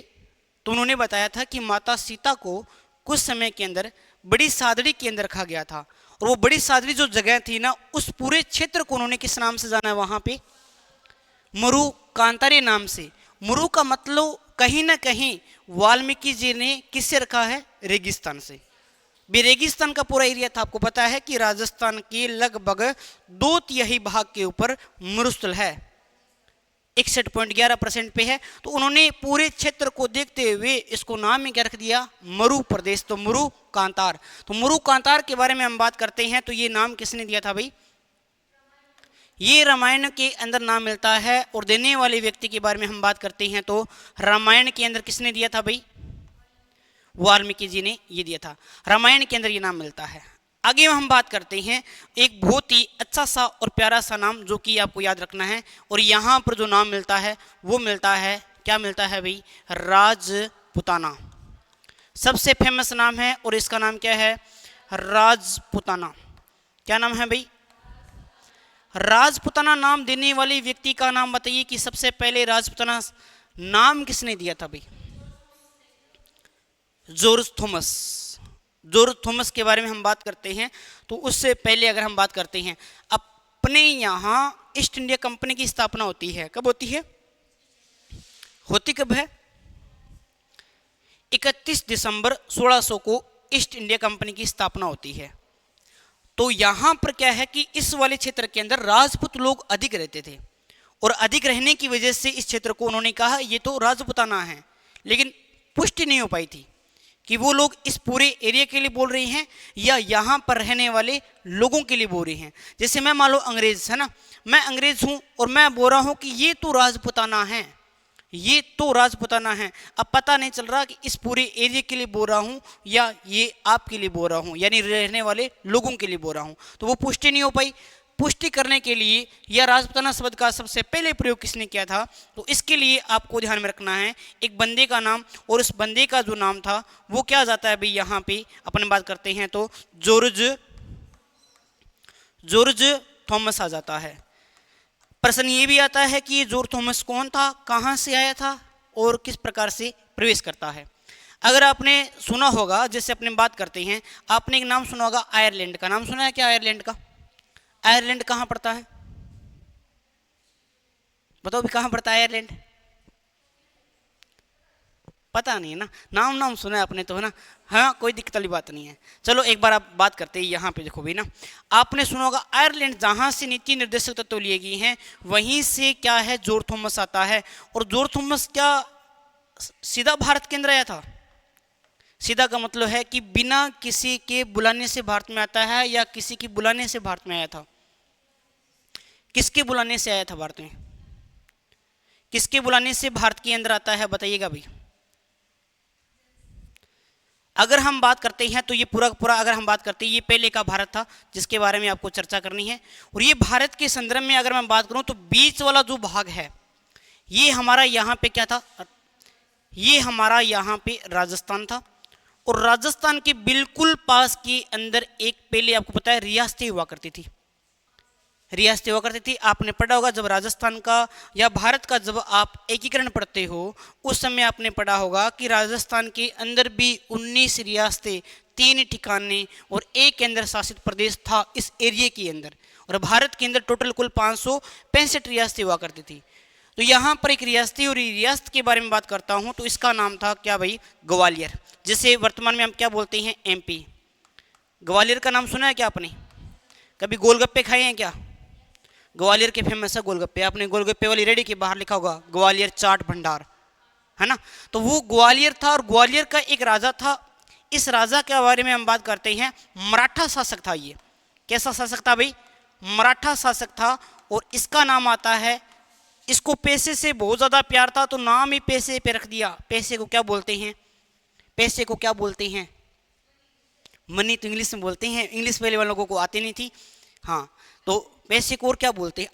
तो उन्होंने बताया था कि माता सीता को कुछ समय के अंदर बड़ी सादड़ी के अंदर रखा गया था, और वो बड़ी सादड़ी जो जगह थी ना, उस पूरे क्षेत्र को उन्होंने किस नाम से जाना है, वहां पे मरुकांतारे नाम से। मरु का मतलब कहीं ना कहीं वाल्मीकि जी ने किससे रखा है, रेगिस्तान से। भी रेगिस्तान का पूरा एरिया था, आपको पता है कि राजस्थान के लगभग 2/3 भाग के ऊपर मरुस्थल है, 61.11% पे है। तो उन्होंने पूरे क्षेत्र को देखते हुए इसको नाम ही क्या रख दिया, मरु प्रदेश। तो मरुकांतार, तो मरुकांतार के बारे में हम बात करते हैं तो ये नाम किसने दिया था भाई, ये रामायण के अंदर नाम मिलता है। और देने वाले व्यक्ति के बारे में हम बात करते हैं तो रामायण के अंदर किसने दिया था भाई, वाल्मीकि जी ने ये दिया था, रामायण के अंदर ये नाम मिलता है। आगे हम बात करते हैं एक बहुत ही अच्छा सा और प्यारा सा नाम जो कि आपको याद रखना है। और यहाँ पर जो नाम मिलता है वो मिलता है, क्या मिलता है भाई, राजपुताना। सबसे फेमस नाम है और इसका नाम क्या है, राजपुताना। क्या नाम है भाई, राजपुताना। नाम देने वाले व्यक्ति का नाम बताइए कि सबसे पहले राजपुताना नाम किसने दिया था भाई, जॉर्ज थॉमस। जॉर्ज थॉमस के बारे में हम बात करते हैं तो उससे पहले अगर हम बात करते हैं, अपने यहाँ ईस्ट इंडिया कंपनी की स्थापना होती है, कब होती है, होती कब है, 31 दिसंबर 1600 को ईस्ट इंडिया कंपनी की स्थापना होती है। तो यहाँ पर क्या है कि इस वाले क्षेत्र के अंदर राजपूत लोग अधिक रहते थे, और अधिक रहने की वजह से इस क्षेत्र को उन्होंने कहा ये तो राजपुताना है, लेकिन पुष्टि नहीं हो पाई थी कि वो लोग इस पूरे एरिया के लिए बोल रहे हैं या यहाँ पर रहने वाले लोगों के लिए बोल रहे हैं। जैसे मैं मान लो अंग्रेज है ना, मैं अंग्रेज हूँ और मैं बोल रहा हूँ कि ये तो राजपुताना है, ये तो राजपुताना है। अब पता नहीं चल रहा कि इस पूरे एरिया के लिए बोल रहा हूँ या ये आपके लिए बोल रहा हूँ, यानी रहने वाले लोगों के लिए बोल रहा हूँ, तो वो पुष्टि नहीं हो पाई। पुष्टि करने के लिए या राजपुताना शब्द का सबसे पहले प्रयोग किसने किया था, तो इसके लिए आपको ध्यान में रखना है एक बंदे का नाम, और उस बंदे का जो नाम था वो क्या जाता है भाई, यहाँ पे अपन बात करते हैं तो जॉर्ज थॉमस आ जाता है। प्रश्न ये भी आता है कि जॉर्ज थॉमस कौन था, कहाँ से आया था और किस प्रकार से प्रवेश करता है। अगर आपने सुना होगा, जैसे अपने बात करते हैं, आपने एक नाम सुना होगा आयरलैंड का। नाम सुना है क्या आयरलैंड का? आयरलैंड कहाँ पड़ता है, बताओ भी कहाँ पड़ता है आयरलैंड? पता नहीं है ना, नाम सुना है आपने तो है ना। हाँ, कोई दिक्कत वाली बात नहीं है। चलो एक बार आप बात करते हैं, यहाँ पे देखो भी ना, आपने सुना होगा आयरलैंड जहाँ से नीति निर्देशक तत्व लिए गए हैं वहीं से क्या है, जॉर्ज थॉमस आता है। और जॉर्ज थॉमस क्या सीधा भारत के अंदर आया था? सीधा का मतलब है कि बिना किसी के बुलाने से भारत में आता है या किसी की बुलाने से भारत में आया था? किसके बुलाने से आया था भारत में? किसके बुलाने से भारत के अंदर आता है, बताइएगा भाई। अगर हम बात करते हैं तो ये पूरा अगर हम बात करते हैं, ये पहले का भारत था जिसके बारे में आपको चर्चा करनी है। और ये भारत के संदर्भ में अगर मैं बात करूं तो बीच वाला जो भाग है ये हमारा यहाँ पे क्या था, ये हमारा यहाँ पे राजस्थान था। और राजस्थान के बिल्कुल पास के अंदर एक पहले आपको पता है रियासतें हुआ करती थी, रियासतें हुआ करती थी। आपने पढ़ा होगा जब राजस्थान का या भारत का जब आप एकीकरण पढ़ते हो उस समय आपने पढ़ा होगा कि राजस्थान के अंदर भी 19 रियासतें, 3 ठिकाने और एक केंद्र शासित प्रदेश था इस एरिया के अंदर। और भारत के अंदर टोटल कुल 565 रियासतें हुआ करती थी। तो यहाँ पर एक रियासती और रियासत के बारे में बात करता हूँ तो इसका नाम था क्या भाई, ग्वालियर, जिसे वर्तमान में हम क्या बोलते हैं, एमपी। ग्वालियर का नाम सुना है क्या आपने? कभी गोलगप्पे खाए हैं क्या? ग्वालियर के फेमस है गोलगप्पे। आपने गोलगप्पे वाली रेडी के बाहर लिखा होगा ग्वालियर चाट भंडार, है ना। तो वो ग्वालियर था और ग्वालियर का एक राजा था। इस राजा के बारे में हम बात करते हैं, मराठा शासक था। ये कैसा शासक था भाई? मराठा शासक था। और इसका नाम आता है, इसको पैसे से बहुत ज़्यादा प्यार था तो नाम ही पैसे पे रख दिया। पैसे को क्या बोलते हैं? पैसे को क्या बोलते हैं? मनी तो इंग्लिश में बोलते हैं, इंग्लिश पहले वाले लोगों को आती नहीं थी। हाँ, तो पैसे को और क्या बोलते हैं?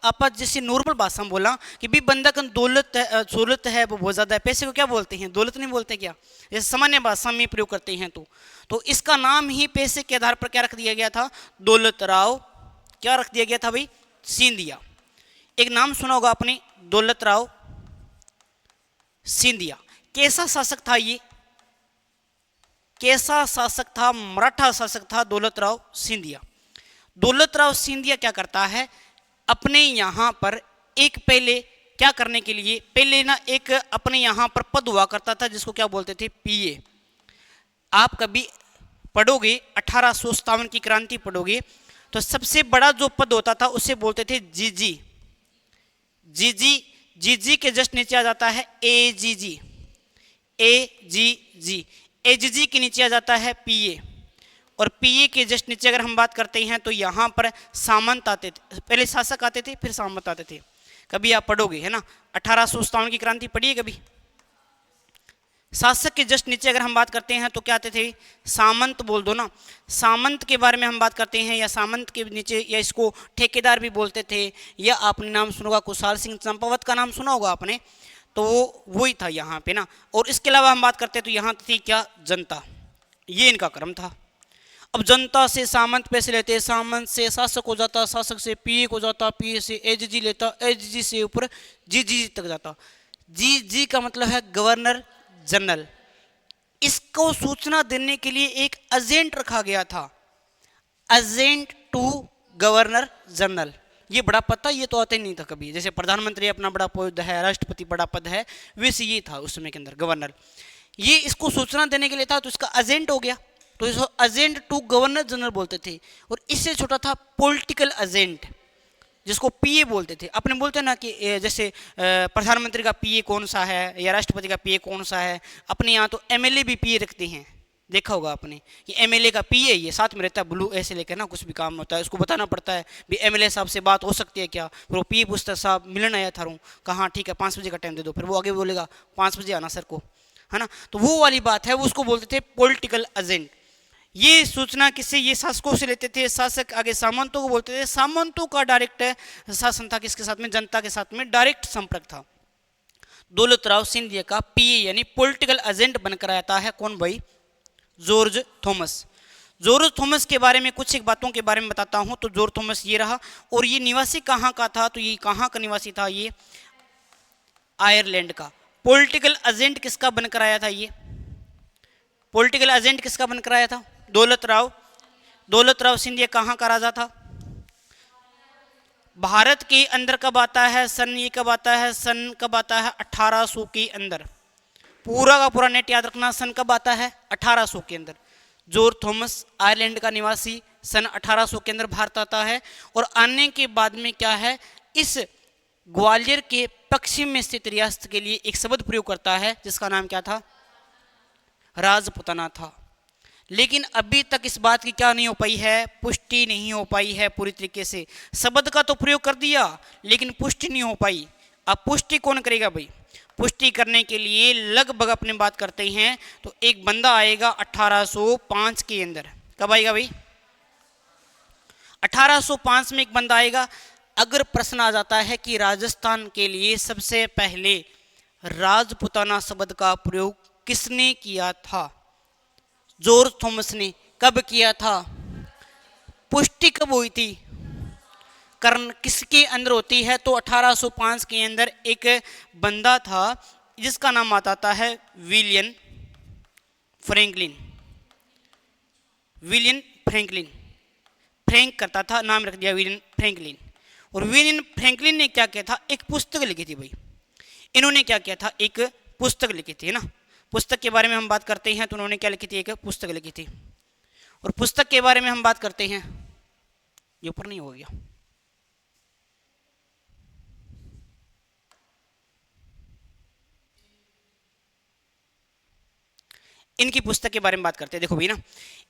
आपा जैसे नॉर्मल भाषा में बोला कि भी बंदा का दौलत है वो बहुत ज़्यादा है, पैसे को क्या बोलते हैं? दौलत नहीं बोलते क्या? जैसे सामान्य भाषा में प्रयोग करते हैं तो इसका नाम ही पैसे के आधार पर क्या रख दिया गया था? दौलत राव। क्या रख दिया गया था भाई? सिंधिया। एक नाम सुना होगा आपने, दौलत राव सिंधिया। कैसा शासक था ये? कैसा शासक था? मराठा शासक था दौलत राव सिंधिया। दौलत राव सिंधिया क्या करता है, अपने यहाँ पर एक पहले क्या करने के लिए, पहले ना एक अपने यहाँ पर पद हुआ करता था जिसको क्या बोलते थे? पीए। आप कभी पढ़ोगे 1857 की क्रांति पढ़ोगे तो सबसे बड़ा जो पद होता था उसे बोलते थे जीजी। जीजी के जस्ट नीचे आ जाता है एजीजी। एजीजी के नीचे आ जाता है पीए। और पीए के जस्ट नीचे अगर हम बात करते हैं तो यहाँ पर सामंत आते थे। पहले शासक आते थे फिर सामंत आते थे। कभी आप पढ़ोगे, है ना, 1857 की क्रांति पढ़िए कभी। शासक के जस्ट नीचे अगर हम बात करते हैं तो क्या आते थे? सामंत बोल दो ना। सामंत के बारे में हम बात करते हैं, या सामंत के नीचे, या इसको ठेकेदार भी बोलते थे। या आपने नाम सुना होगा कुशाल सिंह चंपावत का नाम सुना होगा आपने, तो वो ही था यहाँ पे ना। और इसके अलावा हम बात करते हैं तो यहाँ थी क्या? जनता। ये इनका क्रम था। अब जनता से सामंत पैसे लेते, सामंत से शासक हो जाता, शासक से पीए को जाता, पीए से एजीजी लेता, एजीजी से ऊपर जीजी तक जाता। जीजी का मतलब है गवर्नर जनरल। इसको सूचना देने के लिए एक एजेंट रखा गया था, एजेंट टू गवर्नर जनरल। ये बड़ा पद था, ये तो आता ही नहीं था कभी। जैसे प्रधानमंत्री अपना बड़ा पद है, राष्ट्रपति बड़ा पद है, वैसे ये था उस समय के अंदर गवर्नर। ये इसको सूचना देने के लिए था तो इसका एजेंट हो गया, तो इसको एजेंट टू गवर्नर जनरल बोलते थे। और इससे छोटा था पॉलिटिकल एजेंट। जिसको पीए बोलते थे। अपने बोलते ना कि जैसे प्रधानमंत्री का पीए कौन सा है या राष्ट्रपति का पीए कौन सा है। अपने यहाँ तो एमएलए भी पीए रखते हैं, देखा होगा आपने कि एमएलए का पीए ये साथ में रहता है, ब्लू ऐसे लेकर ना, कुछ भी काम होता है उसको बताना पड़ता है भी एमएलए साहब से बात हो सकती है क्या। फिर वो पीए पूछता है साहब मिलन आया था रू, कहाँ ठीक है 5 बजे का टाइम दे दो, फिर वो आगे बोलेगा 5 बजे आना सर को, है ना। तो वो वाली बात है, वो उसको बोलते थे पॉलिटिकल एजेंट। ये सूचना किससे, ये शासकों से लेते थे। शासक आगे सामंतों को बोलते थे, सामंतों का डायरेक्ट शासन था किसके साथ में, जनता के साथ में डायरेक्ट संपर्क था। दौलतराव सिंधिया का पीए यानी पॉलिटिकल एजेंट बनकर आता है कौन भाई, जॉर्ज थॉमस। जॉर्ज थॉमस के बारे में कुछ एक बातों के बारे में बताता हूं। तो जॉर्ज थॉमस ये रहा, और ये निवासी कहाँ का था, तो ये कहाँ का निवासी था, ये आयरलैंड का। पॉलिटिकल एजेंट किसका बनकर आया था, ये पॉलिटिकल एजेंट किसका बनकर आया था, दौलतराव सिंधिया कहाँ का राजा था, भारत के अंदर कब आता है, सन ये कब आता है, सन कब आता है 1800 के अंदर। पूरा का पूरा नेट याद रखना, सन कब आता है 1800 के अंदर। जॉर्ज थॉमस आयरलैंड का निवासी, सन 1800 के अंदर भारत आता है। और आने के बाद में क्या है, इस ग्वालियर के पश्चिम में स्थित रियासत के लिए एक शब्द प्रयोग करता है जिसका नाम क्या था, राजपुताना था। लेकिन अभी तक इस बात की क्या नहीं हो पाई है, पुष्टि नहीं हो पाई है पूरी तरीके से। शब्द का तो प्रयोग कर दिया लेकिन पुष्टि नहीं हो पाई। अब पुष्टि कौन करेगा भाई, पुष्टि करने के लिए लगभग अपने बात करते हैं तो एक बंदा आएगा 1805 के अंदर। कब आएगा भाई, 1805 में एक बंदा आएगा। अगर प्रश्न आ जाता है कि राजस्थान के लिए सबसे पहले राजपुताना शब्द का प्रयोग किसने किया था, जॉर्ज थॉमस ने। कब किया था, पुष्टि कब हुई थी, कर्ण किसके अंदर होती है, तो 1805 के अंदर एक बंदा था जिसका नाम आता है William Franklin. William Franklin, Frank करता था, नाम रख दिया विलियम फ्रैंकलिन। और विलियम फ्रैंकलिन ने क्या किया था, एक पुस्तक लिखी थी भाई। इन्होंने क्या किया था, एक पुस्तक लिखी थी ना। पुस्तक के बारे में हम बात करते हैं तो उन्होंने क्या लिखी थी, एक पुस्तक लिखी थी। और पुस्तक के बारे में हम बात करते हैं, ये ऊपर नहीं हो गया, इनकी पुस्तक के बारे में बात करते हैं। देखो भाई ना,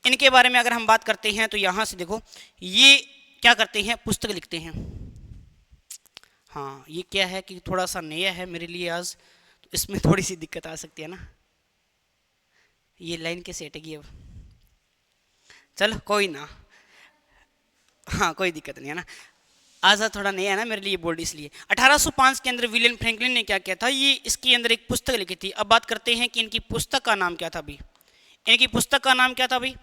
इनके बारे में अगर हम बात करते हैं तो यहां से देखो ये क्या करते हैं, पुस्तक लिखते हैं। हाँ ये क्या है कि थोड़ा सा नया है मेरे लिए आज, तो इसमें थोड़ी सी दिक्कत आ सकती है ना। ये लाइन कैसे हटेगी अब, चलो कोई ना, हाँ कोई दिक्कत नहीं है ना, आज थोड़ा नया है ना मेरे लिए बोर्ड, इसलिए। 1805 के अंदर विलियम फ्रैंकलिन ने क्या किया था, ये इसके अंदर एक पुस्तक लिखी थी। अब बात करते हैं कि इनकी पुस्तक का नाम क्या था भाई, इनकी पुस्तक का नाम क्या था भाई।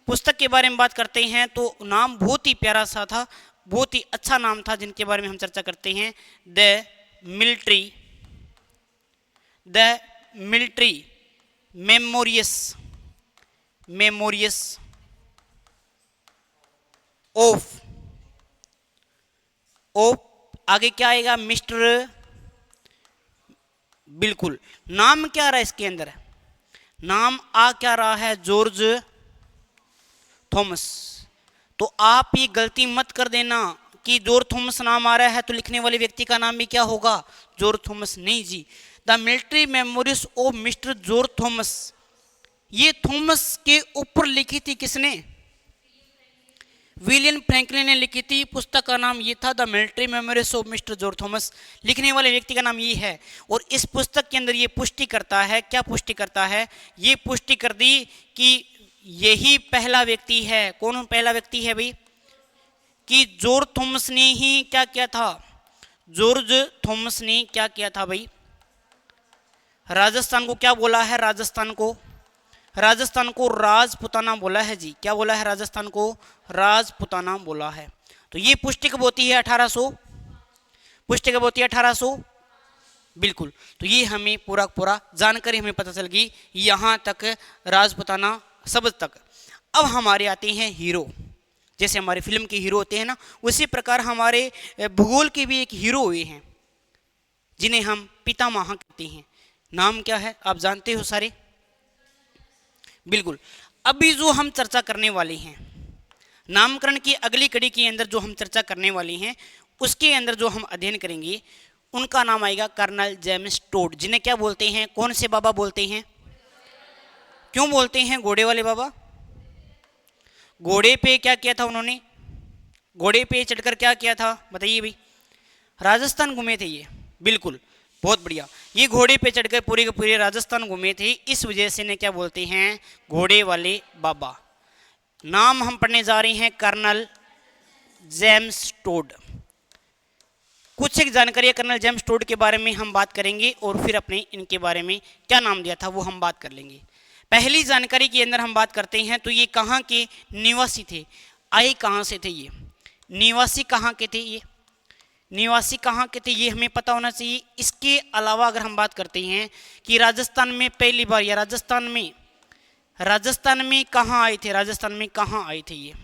पुस्तक के बारे में बात करते हैं तो नाम बहुत ही प्यारा सा था, बहुत ही अच्छा नाम था, जिनके बारे में हम चर्चा करते हैं। द मिलिट्री मेमोरियस ऑफ आगे क्या आएगा, मिस्टर, बिल्कुल नाम क्या रहा इसके अंदर, नाम आ क्या रहा है, जॉर्ज थॉमस। तो आप ये गलती मत कर देना कि जॉर्ज थॉमस नाम आ रहा है तो लिखने वाले व्यक्ति का नाम भी क्या होगा, जॉर्ज थॉमस। नहीं जी, the military memories of mister George Thomas, ये थॉमस के ऊपर लिखी थी किसने, विलियम फ्रैंकलिन ने लिखी थी। पुस्तक का नाम ये था the military memories of mister George Thomas, लिखने वाले व्यक्ति का नाम ये है। और इस पुस्तक के अंदर ये पुष्टि करता है, क्या पुष्टि करता है, ये पुष्टि कर दी कि यही पहला व्यक्ति है। कौन पहला व्यक्ति है भाई, कि जॉर्ज थॉमस ने ही क्या किया था, जॉर्ज थॉमस ने क्या किया था भाई, राजस्थान को क्या बोला है, राजस्थान को राजपुताना बोला है जी। क्या बोला है, राजस्थान को राजपुताना बोला है। तो ये पुष्टि कब होती है, 1800, पुष्टि कब होती है, 1800, बिल्कुल। तो ये हमें पूरा जानकारी हमें पता चल गई यहां तक, राजपुताना शब्द तक। अब हमारे आते हैं हीरो, जैसे हमारे फिल्म के हीरो होते हैं ना, उसी प्रकार हमारे भूगोल के भी एक हीरो हुए हैं जिन्हें हम पितामह कहते हैं। नाम क्या है आप जानते हो सारे, बिल्कुल। अभी जो हम चर्चा करने वाले हैं, नामकरण की अगली कड़ी के अंदर जो हम चर्चा करने वाले हैं, उसके अंदर जो हम अध्ययन करेंगे उनका नाम आएगा कर्नल जेम्स टोड, जिन्हें क्या बोलते हैं, कौन से बाबा बोलते हैं? क्यों बोलते हैं घोड़े वाले बाबा? घोड़े पे क्या किया था उन्होंने? घोड़े पे चढ़कर क्या किया था बताइए भाई? राजस्थान घूमे थे ये, बिल्कुल, बहुत बढ़िया। ये घोड़े पे चढ़कर पूरे के पूरे राजस्थान घूमे थे, इस वजह से इन्हें क्या बोलते हैं? घोड़े वाले बाबा। नाम हम पढ़ने जा रहे हैं कर्नल जेम्स टोड। कुछ एक जानकारी कर्नल जेम्स टोड के बारे में हम बात करेंगे और फिर अपने इनके बारे में क्या नाम दिया था वो हम बात कर लेंगे। पहली जानकारी के अंदर हम बात करते हैं तो ये कहाँ के निवासी थे, आए कहाँ से थे, ये निवासी कहाँ के थे, ये निवासी कहाँ के थे, ये हमें पता होना चाहिए। इसके अलावा अगर हम बात करते हैं कि राजस्थान में पहली बार या राजस्थान में कहाँ आए थे, राजस्थान में कहाँ आए थे, ये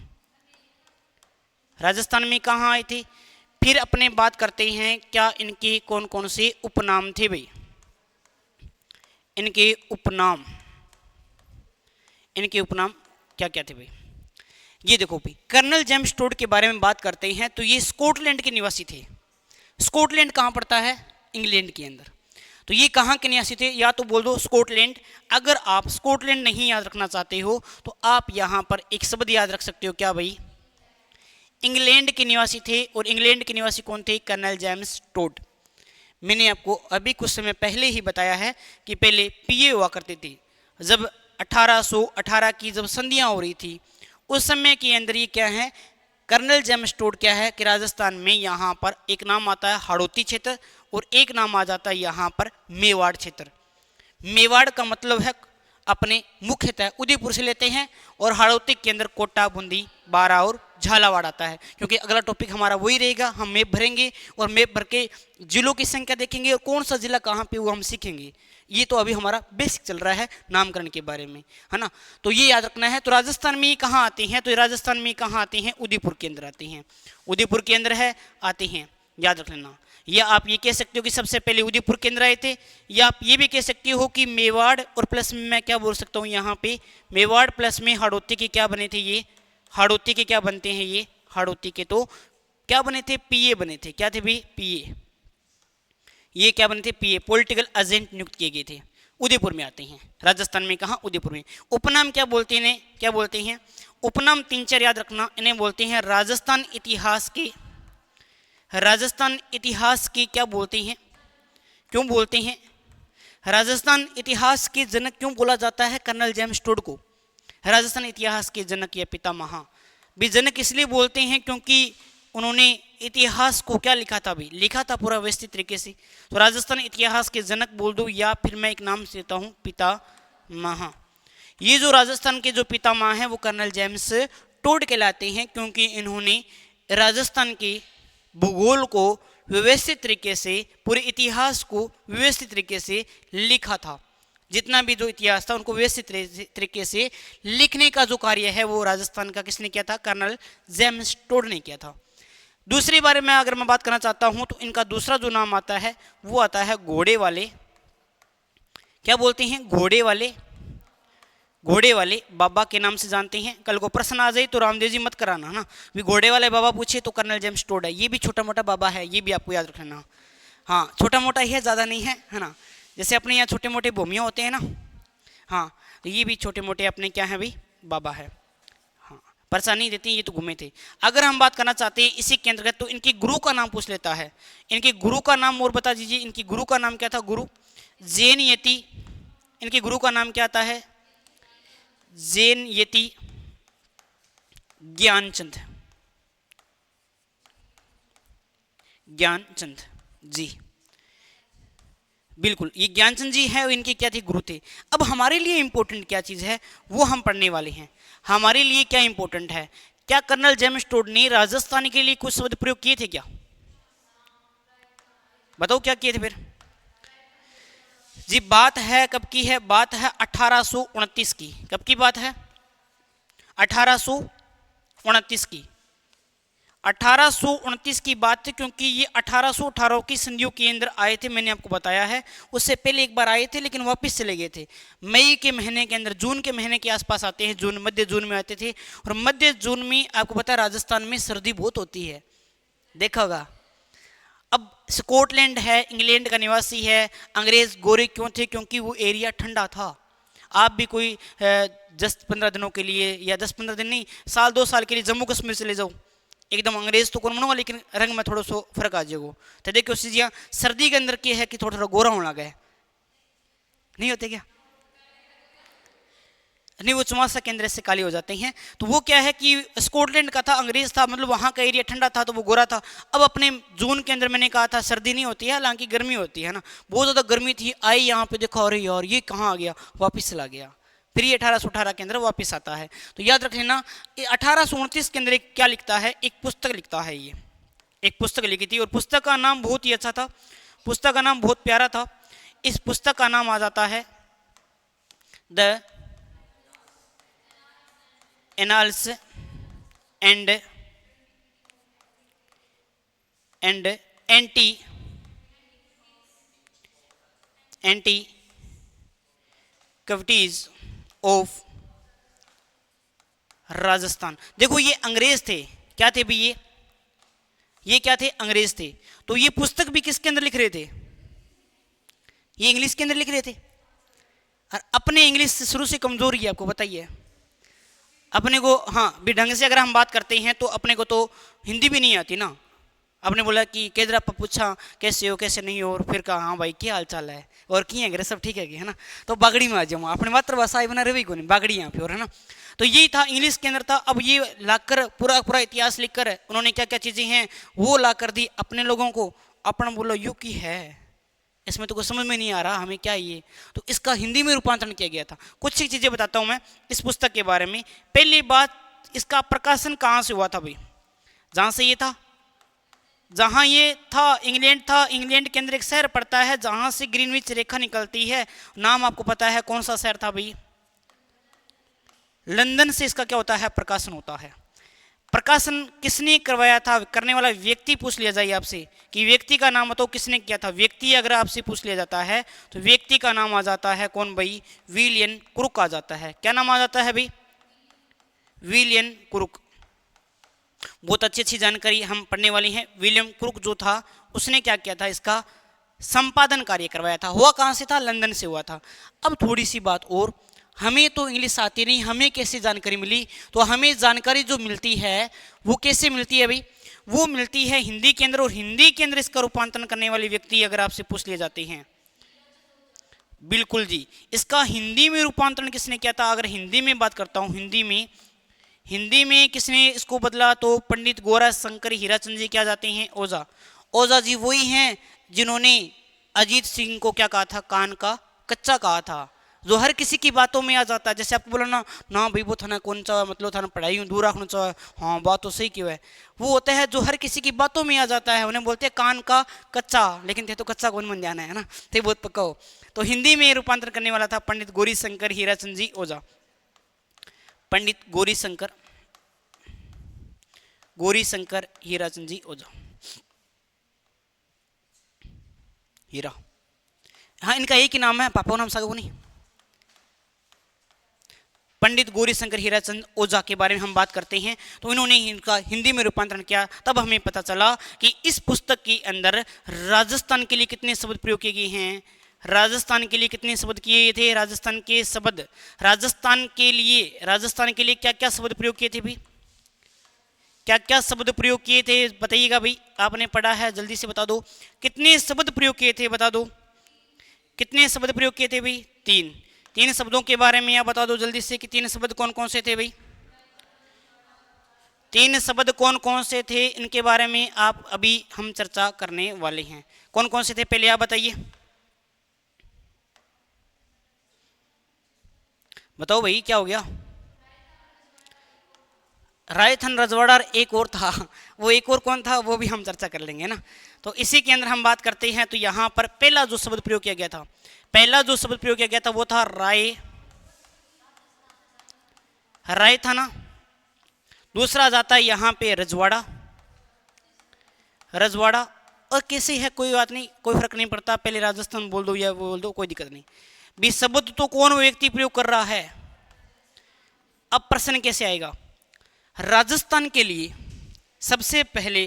राजस्थान में कहाँ आए थे। फिर अपने बात करते हैं क्या इनके कौन कौन से उपनाम थे भाई, इनके उपनाम क्या क्या थे भाई। ये देखो भाई, कर्नल जेम्स टोड के बारे में बात करते हैं तो ये स्कॉटलैंड के निवासी थे। स्कॉटलैंड कहाँ पड़ता है? इंग्लैंड के अंदर। तो ये कहाँ के निवासी थे? या तो बोल दो स्कॉटलैंड। अगर आप स्कॉटलैंड नहीं याद रखना चाहते हो तो आप यहाँ पर एक शब्द याद रख सकते हो, क्या भाई? इंग्लैंड के निवासी थे। और इंग्लैंड के निवासी कौन थे? Colonel James Tod. मैंने आपको अभी कुछ समय पहले ही बताया है कि पहले पीए हुआ करते थे। जब 1818 की जब संधियां हो रही थी उस समय के अंदर ये क्या है, कर्नल जेम्स टोड क्या है कि राजस्थान में यहाँ पर एक नाम आता है हाड़ौती क्षेत्र और एक नाम आ जाता है यहाँ पर मेवाड़ क्षेत्र। मेवाड़ का मतलब है अपने मुख्यतः उदयपुर से लेते हैं और हाड़ौती के अंदर कोटा, बूंदी, बारा और झालावाड़ आता है, क्योंकि अगला टॉपिक हमारा वही रहेगा। हम मैप भरेंगे और मैप भर के जिलों की संख्या देखेंगे और कौन सा जिला कहाँ पे वो हम सीखेंगे। ये तो अभी हमारा बेसिक चल रहा है नामकरण के बारे में, है ना। तो ये याद रखना है। तो राजस्थान में कहाँ आते हैं? तो राजस्थान में कहाँ आते हैं? उदयपुर के अंदर आते हैं। उदयपुर के अंदर है आते हैं, याद रख लेना। या आप ये कह सकते हो कि सबसे पहले उदयपुर के अंदर आए थे, या आप ये भी कह सकते हो कि मेवाड़ और प्लस में मैं क्या बोल सकता हूँ यहाँ पे, मेवाड़ प्लस में हाड़ौती के क्या बने थे, ये हाड़ौती के क्या बनते हैं, ये हाड़ौती के तो क्या बने थे? पीए बने थे। क्या थे भाई? पीए। ये क्या बने थे? पीए, पॉलिटिकल एजेंट नियुक्त किए गए थे। उदयपुर में आते हैं। राजस्थान में कहाँ? उदयपुर में। उपनाम क्या बोलते हैं इन्हें? क्या बोलते हैं? उपनाम 3-4 याद रखना। इन्हें बोलते हैं राजस्थान इतिहास के क्या बोलते हैं? क्यों बोलते हैं? राजस्थान इतिहास के जनक क्यों बोला जाता है कर्नल जेम्स टोड को? राजस्थान इतिहास के जनक या पितामह भी जनक इसलिए बोलते हैं क्योंकि उन्होंने इतिहास को क्या लिखा था भाई? लिखा था पूरा व्यवस्थित तरीके से। तो राजस्थान इतिहास के जनक बोल दो, या फिर मैं एक नाम से देता हूँ पितामह। ये जो राजस्थान के जो पितामह हैं वो कर्नल जेम्स टोड कहलाते हैं, क्योंकि इन्होंने राजस्थान के भूगोल को व्यवस्थित तरीके से, पूरे इतिहास को व्यवस्थित तरीके से लिखा था। जितना भी जो इतिहास था उनको व्यवस्थित तरीके से लिखने का जो कार्य है वो राजस्थान का किसने किया था? कर्नल जेम्स टोड ने किया था। दूसरी बारे में अगर मैं बात करना चाहता हूं तो इनका दूसरा जो नाम आता है वो आता है घोड़े वाले। क्या बोलते हैं? घोड़े वाले बाबा के नाम से जानते हैं। कल को प्रश्न आ जाए तो रामदेव जी मत कराना, है ना। भी घोड़े वाले बाबा पूछे तो कर्नल जेम्स टोड है। ये भी छोटा मोटा बाबा है, ये भी आपको याद रखना। हाँ, छोटा मोटा ही है, ज़्यादा नहीं है ना। जैसे अपने यहाँ छोटे मोटे भूमियाँ होते हैं ना, हाँ, तो ये भी छोटे मोटे अपने क्या है भाई? बाबा है। हाँ, परेशानी देते हैं, ये तो घूमे थे। अगर हम बात करना चाहते हैं इसी के अंतर्गत तो इनके गुरु का नाम पूछ लेता है। इनके गुरु का नाम और बता दीजिए। इनके गुरु का नाम क्या था? गुरु जैन यति। इनके गुरु का नाम क्या आता है? जैन यति ज्ञानचंद जी, बिल्कुल, ये ज्ञानचंद जी है। इनके क्या थे? गुरु थे। अब हमारे लिए इंपॉर्टेंट क्या चीज़ है वो हम पढ़ने वाले हैं। हमारे लिए क्या इंपॉर्टेंट है? क्या कर्नल जेम्स टोड ने राजस्थान के लिए कुछ शब्द प्रयोग किए थे? क्या बताओ, क्या किए थे फिर जी? बात है कब की है? बात है 1829 की। कब की बात है? 1829 की। 1829 की बात थी, क्योंकि ये 1818 की संधियों के अंदर आए थे। मैंने आपको बताया है, उससे पहले एक बार आए थे लेकिन वापस चले गए थे। मई के महीने के अंदर, जून के महीने के आसपास आते हैं। जून, मध्य जून में आते थे। और मध्य जून में आपको पता है राजस्थान में सर्दी बहुत होती है, देखा होगा, अब स्कॉटलैंड है, इंग्लैंड का निवासी है। अंग्रेज गोरे क्यों थे? क्योंकि वो एरिया ठंडा था। आप भी कोई 10-15 दिनों के लिए, या 10-15 दिन नहीं, साल 2 साल के लिए जम्मू कश्मीर चले जाओ, एकदम अंग्रेज तो कौन बनूंगा, लेकिन रंग में थोड़ा सो फर्क आ जाएगा। तो देखियो चीज़ियाँ सर्दी के अंदर क्या है कि थोड़ा थोड़ा गोरा होने लगा है, नहीं होते क्या? नहीं, वो चुमासा के अंदर से काले हो जाते हैं। तो वो क्या है कि स्कॉटलैंड का था, अंग्रेज था, मतलब वहाँ का एरिया ठंडा था तो वो गोरा था। अब अपने जून के अंदर मैंने कहा था सर्दी नहीं होती है, हालांकि गर्मी होती है ना, बहुत ज़्यादा गर्मी थी। आई यहाँ पे देखो, अरे यार ये कहाँ आ गया, वापिस चला गया। फिर ये 1818 के अंदर वापस आता है। तो याद रख लेना, 1829 के अंदर क्या लिखता है, एक पुस्तक लिखता है। ये एक पुस्तक लिखी थी और पुस्तक का नाम बहुत ही अच्छा था, पुस्तक का नाम बहुत प्यारा था। इस पुस्तक का नाम आ जाता है the annals and anti cavities of Rajasthan. देखो ये अंग्रेज थे, क्या थे भाई? ये क्या थे? अंग्रेज थे। तो ये पुस्तक भी किसके अंदर लिख रहे थे? ये इंग्लिश के अंदर लिख रहे थे। और अपने इंग्लिश से शुरू से कमजोरी है, आपको बताइए अपने को। हाँ भी ढंग से अगर हम बात करते हैं तो अपने को तो हिंदी भी नहीं आती ना। आपने बोला कि केदरा पर पूछा कैसे हो कैसे नहीं हो, और फिर कहा हाँ भाई क्या हाल चाल है और किए अगर सब ठीक है ना, तो बागड़ी में आ जाऊँ। अपनी मातृभाषा बना रही को नहीं, बागड़ी यहाँ पे और है ना। तो यही था, इंग्लिश के अंदर था। अब ये लाकर पूरा पूरा इतिहास लिखकर उन्होंने क्या क्या चीज़ें हैं वो ला कर दी अपने लोगों को। अपना बोला यू की है, इसमें तो कुछ समझ में नहीं आ रहा हमें क्या ये, तो इसका हिंदी में रूपांतरण किया गया था। कुछ ही चीज़ें बताता हूँ मैं इस पुस्तक के बारे में। पहली बात, इसका प्रकाशन कहाँ से हुआ था भाई? जहाँ से ये था, जहाँ ये था इंग्लैंड था। इंग्लैंड के अंदर एक शहर पड़ता है जहाँ से ग्रीनविच रेखा निकलती है, नाम आपको पता है कौन सा शहर था भाई? लंदन से इसका क्या होता है? प्रकाशन होता है। प्रकाशन किसने करवाया था? करने वाला व्यक्ति पूछ लिया जाए आपसे कि व्यक्ति का नाम बताओ किसने किया था। व्यक्ति अगर आपसे पूछ लिया जाता है तो व्यक्ति का नाम आ जाता है कौन भाई? विलियम क्रुक आ जाता है। क्या नाम आ जाता है भाई? William Crooke. बहुत अच्छी अच्छी जानकारी हम पढ़ने वाली हैं। विलियम क्रुक जो था उसने क्या किया था? इसका संपादन कार्य करवाया था। हुआ कहाँ से था? लंदन से हुआ था। अब थोड़ी सी बात और, हमें तो इंग्लिश आती नहीं, हमें कैसे जानकारी मिली? तो हमें जानकारी जो मिलती है वो कैसे मिलती है भाई? वो मिलती है हिंदी के अंदर, और हिंदी के अंदर इसका रूपांतरण करने वाले व्यक्ति अगर आपसे पूछ लिए जाते हैं, बिल्कुल जी, इसका हिंदी में रूपांतरण किसने किया था? अगर हिंदी में बात करता हूँ, हिंदी में किसने इसको बदला? तो पंडित गोरा शंकर हीराचंद जी क्या जाते हैं? ओझा। ओझा जी वही हैं जिन्होंने अजीत सिंह को क्या कहा था? कान का कच्चा कहा था, जो हर किसी की बातों में आ जाता है। जैसे आपको बोला ना, ना भाई वो थाना कौन सा मतलब थाना पढ़ाई दूर रखना चाहिए, हाँ बात तो सही क्यों है। वो होता है जो हर किसी की बातों में आ जाता है, उन्हें बोलते हैं कान का कच्चा, लेकिन थे तो कच्चा कौन बन जाना है ना, थे बहुत पक्का हो। तो हिंदी में रूपांतर करने वाला था पंडित गौरी शंकर हीराचंद जी ओझा। पंडित गौरी शंकर हीराचंद जी ओझा। हीरा, हाँ इनका एक ही नाम है, पापा का नाम सागो नहीं। पंडित गौरी शंकर हीराचंद ओझा के बारे में हम बात करते हैं तो इन्होंने इनका हिंदी में रूपांतरण किया। तब हमें पता चला कि इस पुस्तक के अंदर राजस्थान के लिए कितने शब्द प्रयोग किए गए हैं। राजस्थान के लिए कितने शब्द किए थे? राजस्थान के शब्द, राजस्थान के लिए क्या क्या शब्द प्रयोग किए थे भाई? क्या क्या शब्द प्रयोग किए थे बताइएगा भाई, आपने पढ़ा है जल्दी से बता दो। कितने शब्द प्रयोग किए थे बता दो, कितने शब्द प्रयोग किए थे भाई? 3 शब्दों के बारे में आप बता दो जल्दी से कि 3 शब्द कौन कौन से थे भाई? 3 शब्द कौन कौन से थे इनके बारे में आप अभी हम चर्चा करने वाले हैं। कौन कौन से थे पहले आप बताइए, बताओ भाई क्या हो गया? रायथन रजवाड़ा, एक और था, वो एक और कौन था वो भी हम चर्चा कर लेंगे ना। तो इसी के अंदर हम बात करते हैं। तो यहाँ पर पहला जो शब्द प्रयोग किया गया था, वो था राय था ना। दूसरा जाता है यहाँ पे रजवाड़ा। और कैसे है कोई बात नहीं, कोई फर्क नहीं पड़ता, पहले राजस्थान बोल दो या बोल दो, कोई दिक्कत नहीं। भी शब्द तो कौन व्यक्ति प्रयोग कर रहा है। अब प्रश्न कैसे आएगा? राजस्थान के लिए सबसे पहले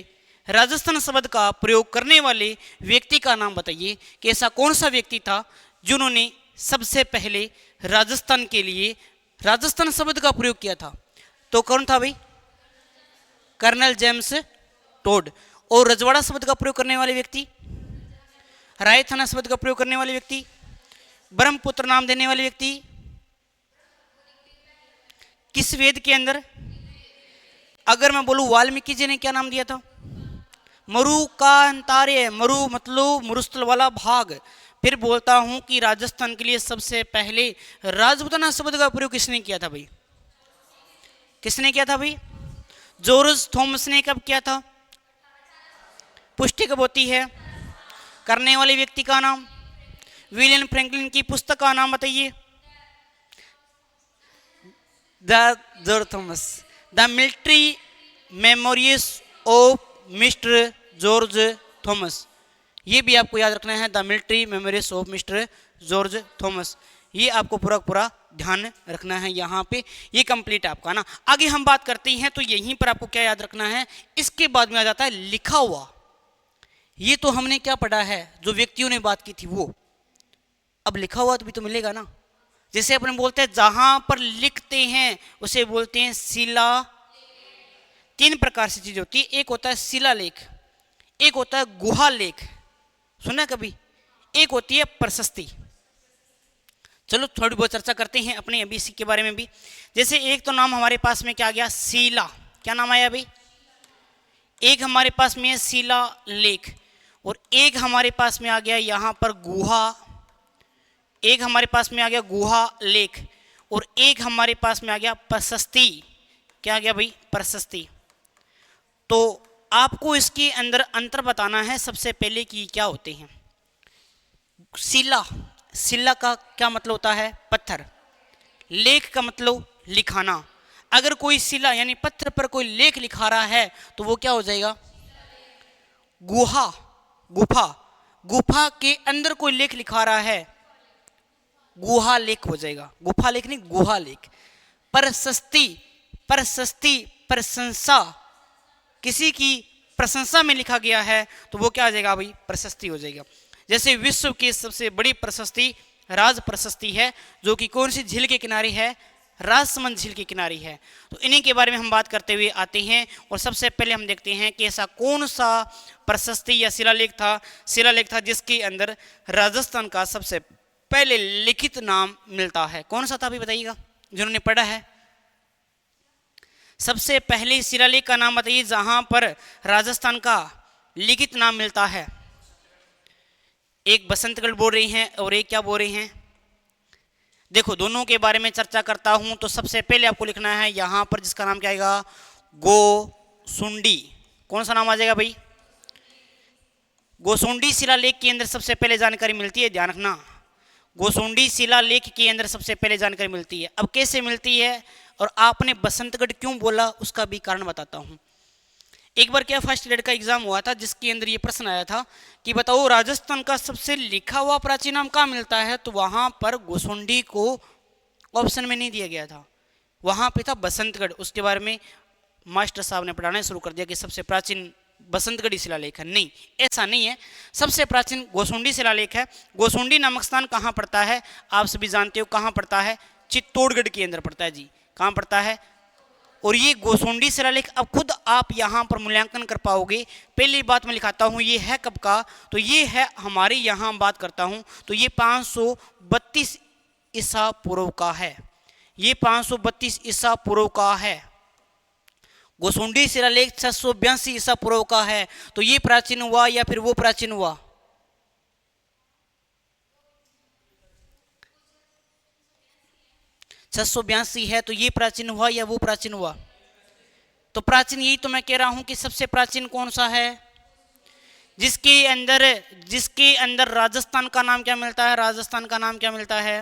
राजस्थान शब्द का प्रयोग करने वाले व्यक्ति का नाम बताइए कि ऐसा कौन सा व्यक्ति था जिन्होंने सबसे पहले राजस्थान के लिए राजस्थान शब्द का प्रयोग किया था। तो कौन था भाई? Colonel James Tod. और रजवाड़ा शब्द का प्रयोग करने वाले व्यक्ति, रायथाना शब्द का प्रयोग करने वाले व्यक्ति, ब्रह्मपुत्र नाम देने वाले व्यक्ति किस वेद के अंदर? अगर मैं बोलूं वाल्मीकि जी ने क्या नाम दिया था? मरु का अंतार्य, मरु मतलब मरुस्थल वाला भाग। फिर बोलता हूं कि राजस्थान के लिए सबसे पहले राजपूताना शब्द का प्रयोग किसने किया था भाई? किसने किया था भाई? जॉर्ज थॉमस ने कब किया था? पुष्टि कब होती है? करने वाले व्यक्ति का नाम? विलियम फ्रैंकलिन की पुस्तक का नाम बताइए। The George Thomas, the military memories of mister George Thomas. ये भी आपको याद रखना है, the military memories of mister George Thomas. ये आपको पूरा ध्यान रखना है यहाँ पे। ये कंप्लीट आपका ना। आगे हम बात करते हैं तो यहीं पर आपको क्या याद रखना है, इसके बाद में आ जाता है लिखा हुआ। ये तो हमने क्या पढ़ा है, जो व्यक्तियों ने बात की थी वो। अब लिखा हुआ तो भी तो मिलेगा ना। जैसे अपन बोलते हैं जहां पर लिखते हैं उसे बोलते हैं शिला। तीन प्रकार से चीज होती है, एक होता है शिलालेख, एक होता है गुहा लेख, सुना कभी, एक होती है प्रशस्ति। चलो थोड़ी बहुत चर्चा करते हैं अपने अभी इसी के बारे में भी। जैसे एक तो नाम हमारे पास में क्या आ गया, शिला। क्या नाम आया भाई? एक हमारे पास में है शिला लेख, और एक हमारे पास में आ गया यहाँ पर गुहा। एक हमारे पास में आ गया गुहा लेख, और एक हमारे पास में आ गया प्रशस्ति। क्या आ गया भाई? प्रशस्ति। तो आपको इसके अंदर अंतर बताना है सबसे पहले कि क्या होते हैं। शिला, शिला का क्या मतलब होता है? पत्थर। लेख का मतलब लिखाना। अगर कोई शिला यानी पत्थर पर कोई लेख लिखा रहा है तो वो क्या हो जाएगा? गुहा, गुफा। गुफा के अंदर कोई लेख लिखा रहा है, गुहा लेख हो जाएगा। गुफा लेख नहीं, गुहा लेख। प्रशस्ति, प्रशस्ति प्रशंसा, किसी की प्रशंसा में लिखा गया है तो वो क्या आ जाएगा भाई? प्रशस्ति हो जाएगा। जैसे विश्व की सबसे बड़ी प्रशस्ति राज प्रशस्ति है, जो कि कौन सी झील के किनारे है? राजसमंद झील के किनारे है। तो इन्हीं के बारे में हम बात करते हुए आते हैं। और सबसे पहले हम देखते हैं कि ऐसा कौन सा प्रशस्ति या शिलालेख था, शिलालेख था जिसके अंदर राजस्थान का सबसे पहले लिखित नाम मिलता है। कौन सा था अभी बताइएगा जिन्होंने पढ़ा है? सबसे पहले शिलालेख का नाम बताइए जहां पर राजस्थान का लिखित नाम मिलता है। एक बसंतगढ़ बोल रही हैं और एक क्या बोल रही हैं? देखो दोनों के बारे में चर्चा करता हूं तो सबसे पहले आपको लिखना है यहां पर जिसका नाम क्या आएगा? गोसुंडी। कौन सा नाम आ जाएगा भाई? गोसुंडी शिलालेख के अंदर सबसे पहले जानकारी मिलती है, ध्यान रखना। गोसुंडी शिलालेख के अंदर सबसे पहले जानकारी मिलती है। अब कैसे मिलती है और आपने बसंतगढ़ क्यों बोला उसका भी कारण बताता हूं। एक बार क्या फर्स्ट ग्रेड का एग्जाम हुआ था जिसके अंदर ये प्रश्न आया था कि बताओ राजस्थान का सबसे लिखा हुआ प्राचीन नाम कहाँ मिलता है, तो वहां पर गोसुंडी को ऑप्शन में नहीं दिया गया था, वहां पे था बसंतगढ़। उसके बारे में मास्टर साहब ने पढ़ाना शुरू कर दिया कि सबसे प्राचीन बसंतगढ़ी शिलालेख है। नहीं, ऐसा नहीं है, सबसे प्राचीन गोसुंडी शिलालेख है। गोसुंडी नामक स्थान कहाँ पड़ता है? आप सभी जानते हो कहाँ पड़ता है? चित्तौड़गढ़ के अंदर पड़ता है जी। कहाँ पड़ता है? और ये गोसुंडी शिलालेख अब खुद आप यहाँ पर मूल्यांकन कर पाओगे। पहली बात मैं लिखाता हूँ, ये है कब का? तो ये है हमारे यहाँ बात करता हूँ तो ये 532 ईसा पूर्व का है। ये 532 ईसा पूर्व का है। गोसुंडी शिलालेख 682 ईसा पूर्व का है। तो ये प्राचीन हुआ या फिर वो प्राचीन हुआ? (682) है तो ये प्राचीन हुआ या वो प्राचीन हुआ? तो प्राचीन, यही तो मैं कह रहा हूं कि सबसे प्राचीन कौन सा है? जिसके अंदर राजस्थान का नाम क्या मिलता है? राजस्थान का नाम क्या मिलता है?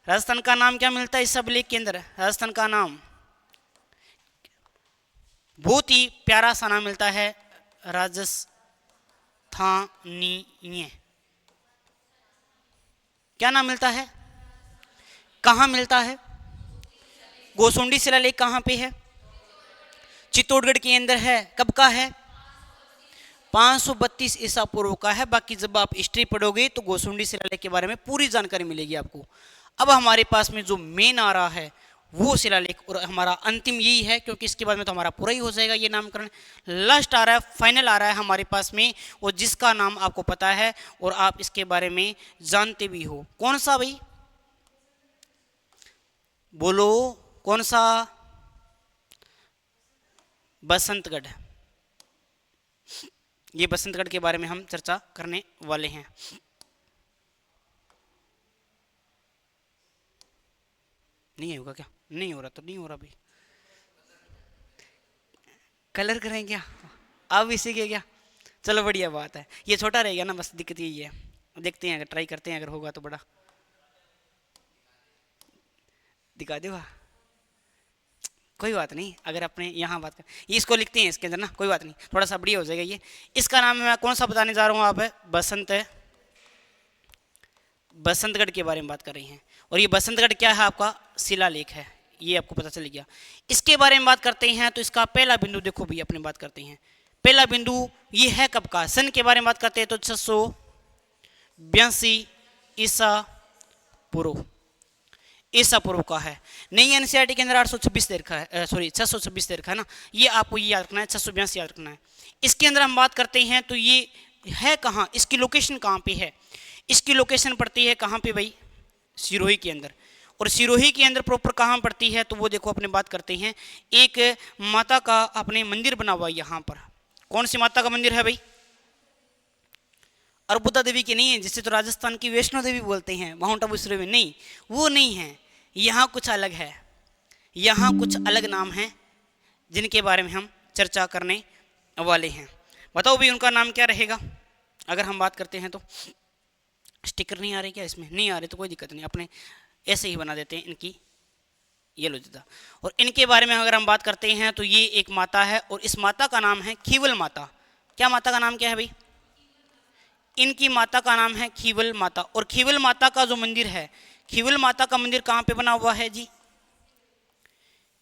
राजस्थान का नाम क्या मिलता है इस सब लेख के अंदर? राजस्थान का नाम बहुत ही प्यारा सा नाम मिलता है, राजस्थानीय। क्या नाम मिलता है? कहाँ मिलता है? गोसुंडी शिलालेख कहाँ पे है? चित्तौड़गढ़ के अंदर है। कब का है? 532 ईसा पूर्व का है। बाकी जब आप हिस्ट्री पढ़ोगे तो गोसुंडी शिलालेख के बारे में पूरी जानकारी मिलेगी आपको। अब हमारे पास में जो मेन आ रहा है वो शिलालेख, और हमारा अंतिम यही है, क्योंकि इसके बाद में तो हमारा पूरा ही हो जाएगा ये नामकरण। लास्ट आ रहा है, फाइनल आ रहा है हमारे पास में, और जिसका नाम आपको पता है और आप इसके बारे में जानते भी हो। कौन सा भाई, बोलो कौन सा? बसंतगढ़। ये बसंतगढ़ के बारे में हम चर्चा करने वाले हैं। नहीं होगा क्या? नहीं हो रहा तो नहीं हो रहा भाई। कलर करें क्या अब इसी के? क्या, चलो बढ़िया बात है। ये छोटा रहेगा ना, बस दिक्कत यही है। देखते हैं, अगर ट्राई करते हैं, अगर होगा तो बड़ा दिखा देगा। कोई बात नहीं, अगर अपने यहाँ बात कर, ये इसको लिखते हैं इसके अंदर ना, कोई बात नहीं, थोड़ा सा बढ़िया हो जाएगा ये। इसका नाम मैं कौन सा बताने जा रहा हूँ, आप बसंतगढ़ के बारे में बात कर रही हैं। और ये बसंतगढ़ क्या है, आपका शिलालेख है, ये आपको पता चल गया। इसके बारे में बात करते हैं तो इसका पहला बिंदु देखो भी, अपने बात करते हैं। पहला बिंदु ये है कब का, सन के बारे में बात करते हैं तो 682 ईसा पूर्व, ईसा पूर्व का है। नई एनसीईआरटी के अंदर 826 दे रखा है, सॉरी 626 दे रखा है ना, ये आपको ये याद रखना है, 682 याद रखना है। इसके अंदर हम बात करते हैं तो ये है कहाँ, इसकी लोकेशन कहाँ पे है? इसकी लोकेशन पड़ती है कहाँ पे भाई, सिरोही के अंदर। और सिरोही के अंदर प्रॉपर कहाँ पड़ती है तो वो देखो अपने बात करते हैं। एक माता का अपने मंदिर बना हुआ है यहाँ पर। कौन सी माता का मंदिर है भाई? अर्बुदा देवी की नहीं है, जिसे तो राजस्थान की वैष्णो देवी बोलते हैं, माउंट आबू सिरोही में, नहीं वो नहीं है। यहाँ कुछ अलग है, यहाँ कुछ अलग नाम है जिनके बारे में हम चर्चा करने वाले हैं। बताओ भी उनका नाम क्या रहेगा अगर हम बात करते हैं तो। स्टिकर नहीं आ रहे क्या इसमें? नहीं आ रहे तो कोई दिक्कत नहीं, अपने ऐसे ही बना देते हैं इनकी, ये लो देता। और इनके बारे में अगर हम बात करते हैं तो ये एक माता है, और इस माता का नाम है खीवल माता। क्या माता का नाम क्या है भाई? इनकी माता का नाम है खीवल माता। और खीवल माता का जो मंदिर है, खीवल माता का मंदिर कहाँ पे बना हुआ है जी?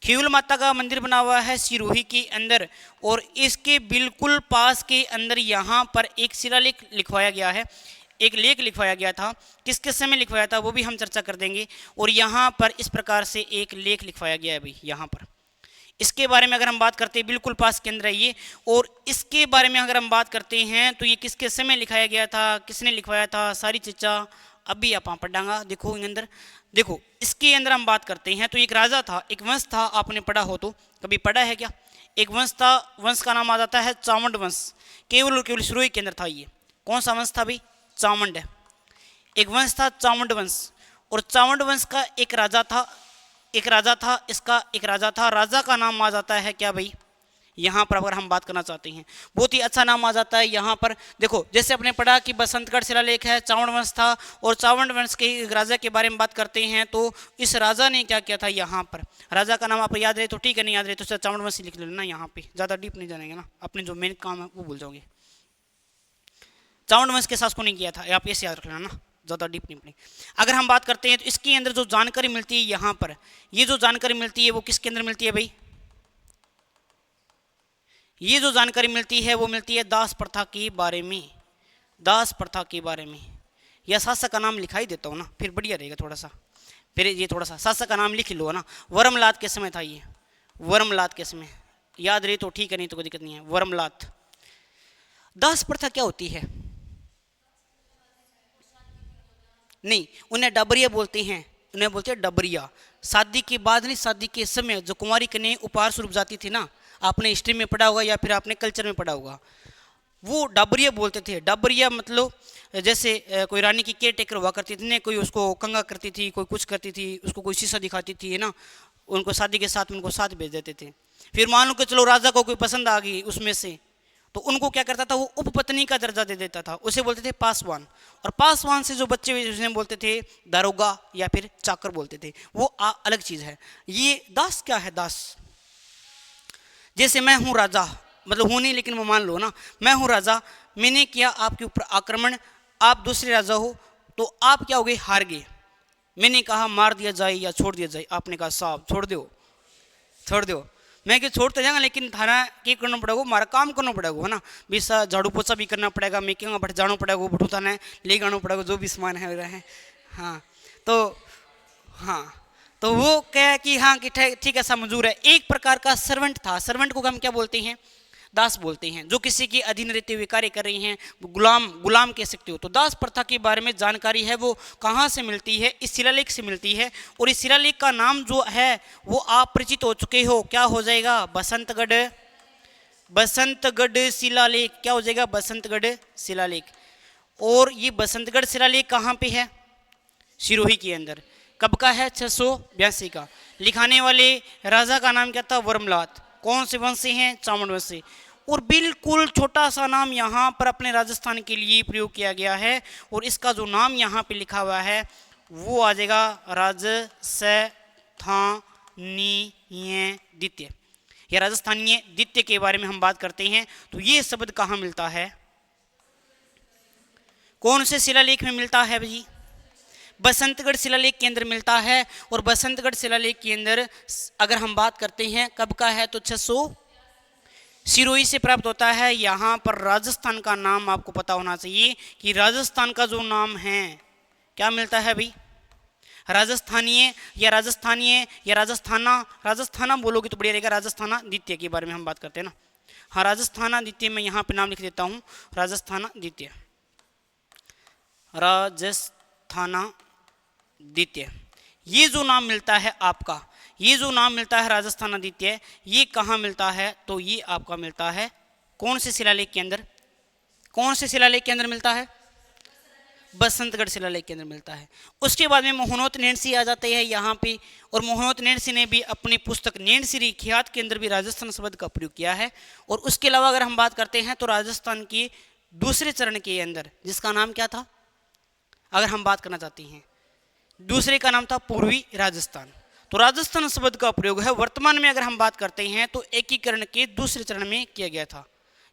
खीवल माता का मंदिर बना हुआ है सिरोही के अंदर। और इसके बिल्कुल पास के अंदर यहाँ पर एक शिलालेख लिखवाया गया है, एक लेख लिखवाया गया था। किस किस समय लिखवाया था वो भी हम चर्चा कर देंगे। और यहाँ पर इस प्रकार से एक लेख लिखवाया गया है भाई यहाँ पर। इसके बारे में अगर हम बात करते हैं, बिल्कुल पास के अंदर है ये। और इसके बारे में अगर हम बात करते हैं तो ये किसके समय लिखाया गया था, किसने लिखवाया था, सारी चीज़ा अभी आप पढ़ांगा। देखो अंदर, देखो इसके अंदर हम बात करते हैं तो एक राजा था, एक वंश था, आपने पढ़ा हो तो, कभी पढ़ा है क्या? एक वंश था, वंश का नाम आ जाता है चावंड वंश। केवल और केवल सिरोही के अंदर था ये। कौन सा वंश था भाई? चावंड। एक वंश था चावंड वंश। और चावंड वंश का एक राजा था, एक राजा था, इसका एक राजा था, राजा का नाम आ जाता है क्या भाई? यहाँ पर अगर हम बात करना चाहते हैं, बहुत ही अच्छा नाम आ जाता है यहाँ पर। देखो जैसे आपने पढ़ा कि बसंतगढ़ शिलालेख है, चावंड वंश था, और चावंड वंश के राजा के बारे में बात करते हैं तो इस राजा ने क्या किया था यहाँ पर। राजा का नाम आपको याद रहे तो ठीक है, नहीं याद रहे तो चावंड वंश लिख लेना यहाँ पे, ज़्यादा डीप नहीं जानेंगे ना, अपने जो मेन काम है वो भूल जाओगे। चावंड वंश के शासकों ने किया था, आप ऐसे याद रखना ना, ज़्यादा डीप नहीं पड़ी। अगर हम बात करते हैं तो इसके अंदर जो जानकारी मिलती है यहाँ पर, ये जो जानकारी मिलती है वो किसके अंदर मिलती है भाई? ये जो जानकारी मिलती है वो मिलती है दास प्रथा के बारे में, दास प्रथा के बारे में। या शासक का नाम लिखा ही देता हूँ ना, फिर बढ़िया रहेगा थोड़ा सा। फिर ये थोड़ा सा शासक का नाम लिख लो ना। वर्मलात के समय था ये, वर्मलात के समय, याद रहे तो ठीक है, नहीं तो कोई दिक्कत नहीं है। वर्मलात। दास प्रथा क्या होती है? नहीं, उन्हें डबरिया बोलते हैं, उन्हें बोलते हैं डबरिया। शादी के बाद नहीं, शादी के समय जो कुंवारी कन्या उपहार स्वरूप जाती थी ना, आपने हिस्ट्री में पढ़ा होगा या फिर आपने कल्चर में पढ़ा होगा, वो डबरिया बोलते थे। डबरिया मतलब जैसे कोई रानी की केयर टेकर हुआ करती थी ना, कोई उसको कंगा करती थी, कोई कुछ करती थी, उसको कोई शीशा दिखाती थी, है ना, उनको शादी के साथ उनको साथ भेज देते थे। फिर मान लो कि चलो राजा को कोई पसंद आ गई उसमें से, तो उनको क्या करता था, वो उपपत्नी का दर्जा दे देता था, उसे बोलते थे पासवान। और पासवान से जो बच्चे उसे बोलते थे दारोगा या फिर चाकर बोलते थे, वो अलग चीज़ है। ये दास क्या है? दास जैसे मैं हूँ राजा, मतलब हूँ नहीं लेकिन वो मान लो ना, मैं हूँ राजा, मैंने किया आपके ऊपर आक्रमण, आप दूसरे राजा हो, तो आप क्या हो गए? हार गए। मैंने कहा मार दिया जाए या छोड़ दिया जाए, आपने कहा साहब छोड़ दो, छोड़ दो। मैं कि छोड़ तो जाऊंगा लेकिन थाना के करना पड़ेगा, हमारा काम करना पड़ेगा, है ना। बीसा झाड़ू पोछा भी करना पड़ेगा, मेकिंग बट जाना पड़ेगा, बट थाना ले जाना पड़ेगा जो भी सामान है वगैरह है। हाँ तो हाँ तो वो क्या है कि हाँ कि ठीक है ऐसा मंजूर है। एक प्रकार का सर्वेंट था। सर्वेंट को हम क्या बोलते हैं? दास बोलते हैं। जो किसी के अधीन रहते हुए कार्य कर रही हैं, गुलाम गुलाम कह सकते हो। तो दास प्रथा के बारे में जानकारी है वो कहाँ से मिलती है? इस शिलालेख से मिलती है। और इस शिलालेख का नाम जो है वो आप परिचित हो चुके हो, क्या हो जाएगा? बसंतगढ़। बसंतगढ़ शिलालेख क्या हो जाएगा? बसंतगढ़ शिलालेख। और ये बसंतगढ़ शिलालेख कहाँ पे है? सिरोही के अंदर। कब का है? 682 का। लिखाने वाले राजा का नाम क्या था? वर्मलात। कौन से वंश से हैं? चावड़ वंश से। और बिल्कुल छोटा सा नाम यहाँ पर अपने राजस्थान के लिए प्रयोग किया गया है। और इसका जो नाम यहाँ पे लिखा हुआ है वो आ जाएगा राजस्थानीय द्वितीय। या राजस्थानीय द्वितीय के बारे में हम बात करते हैं तो ये शब्द कहाँ मिलता है? कौन से शिलालेख में मिलता है भाई? बसंतगढ़ शिलालेख के अंदर मिलता है। और बसंतगढ़ शिलालेख के अंदर अगर हम बात करते हैं कब का है तो 600 सिरोही से प्राप्त होता है। यहाँ पर राजस्थान का नाम आपको पता होना चाहिए कि राजस्थान का जो नाम है क्या मिलता है भाई? राजस्थानीय या राजस्थानीय या राजस्थाना। राजस्थाना बोलोगे तो बढ़िया रहेगा। राजस्थाना द्वितीय के बारे में हम बात करते हैं ना। हाँ राजस्थाना द्वितीय में यहाँ पे नाम लिख देता हूँ, राजस्थाना द्वितीय। राजस्थाना द्वितीय ये जो नाम मिलता है आपका, ये जो नाम मिलता है राजस्थान द्वितीय, ये कहाँ मिलता है? तो ये आपका मिलता है कौन से शिलालेख के अंदर? कौन से शिलालेख के अंदर मिलता है? बसंतगढ़ शिलालेख के अंदर मिलता है। उसके बाद में मोहनोत नैणसी आ जाते हैं यहाँ पे। और मोहनोत नैणसी ने भी अपनी पुस्तक नैणसी ख्यात के अंदर भी राजस्थान शब्द का प्रयोग किया है। और उसके अलावा अगर हम बात करते हैं तो राजस्थान के दूसरे चरण के अंदर जिसका नाम क्या था, अगर हम बात करना चाहते हैं, दूसरे का नाम था पूर्वी राजस्थान। तो राजस्थान शब्द का प्रयोग है वर्तमान में अगर हम बात करते हैं तो एकीकरण के दूसरे चरण में किया गया था।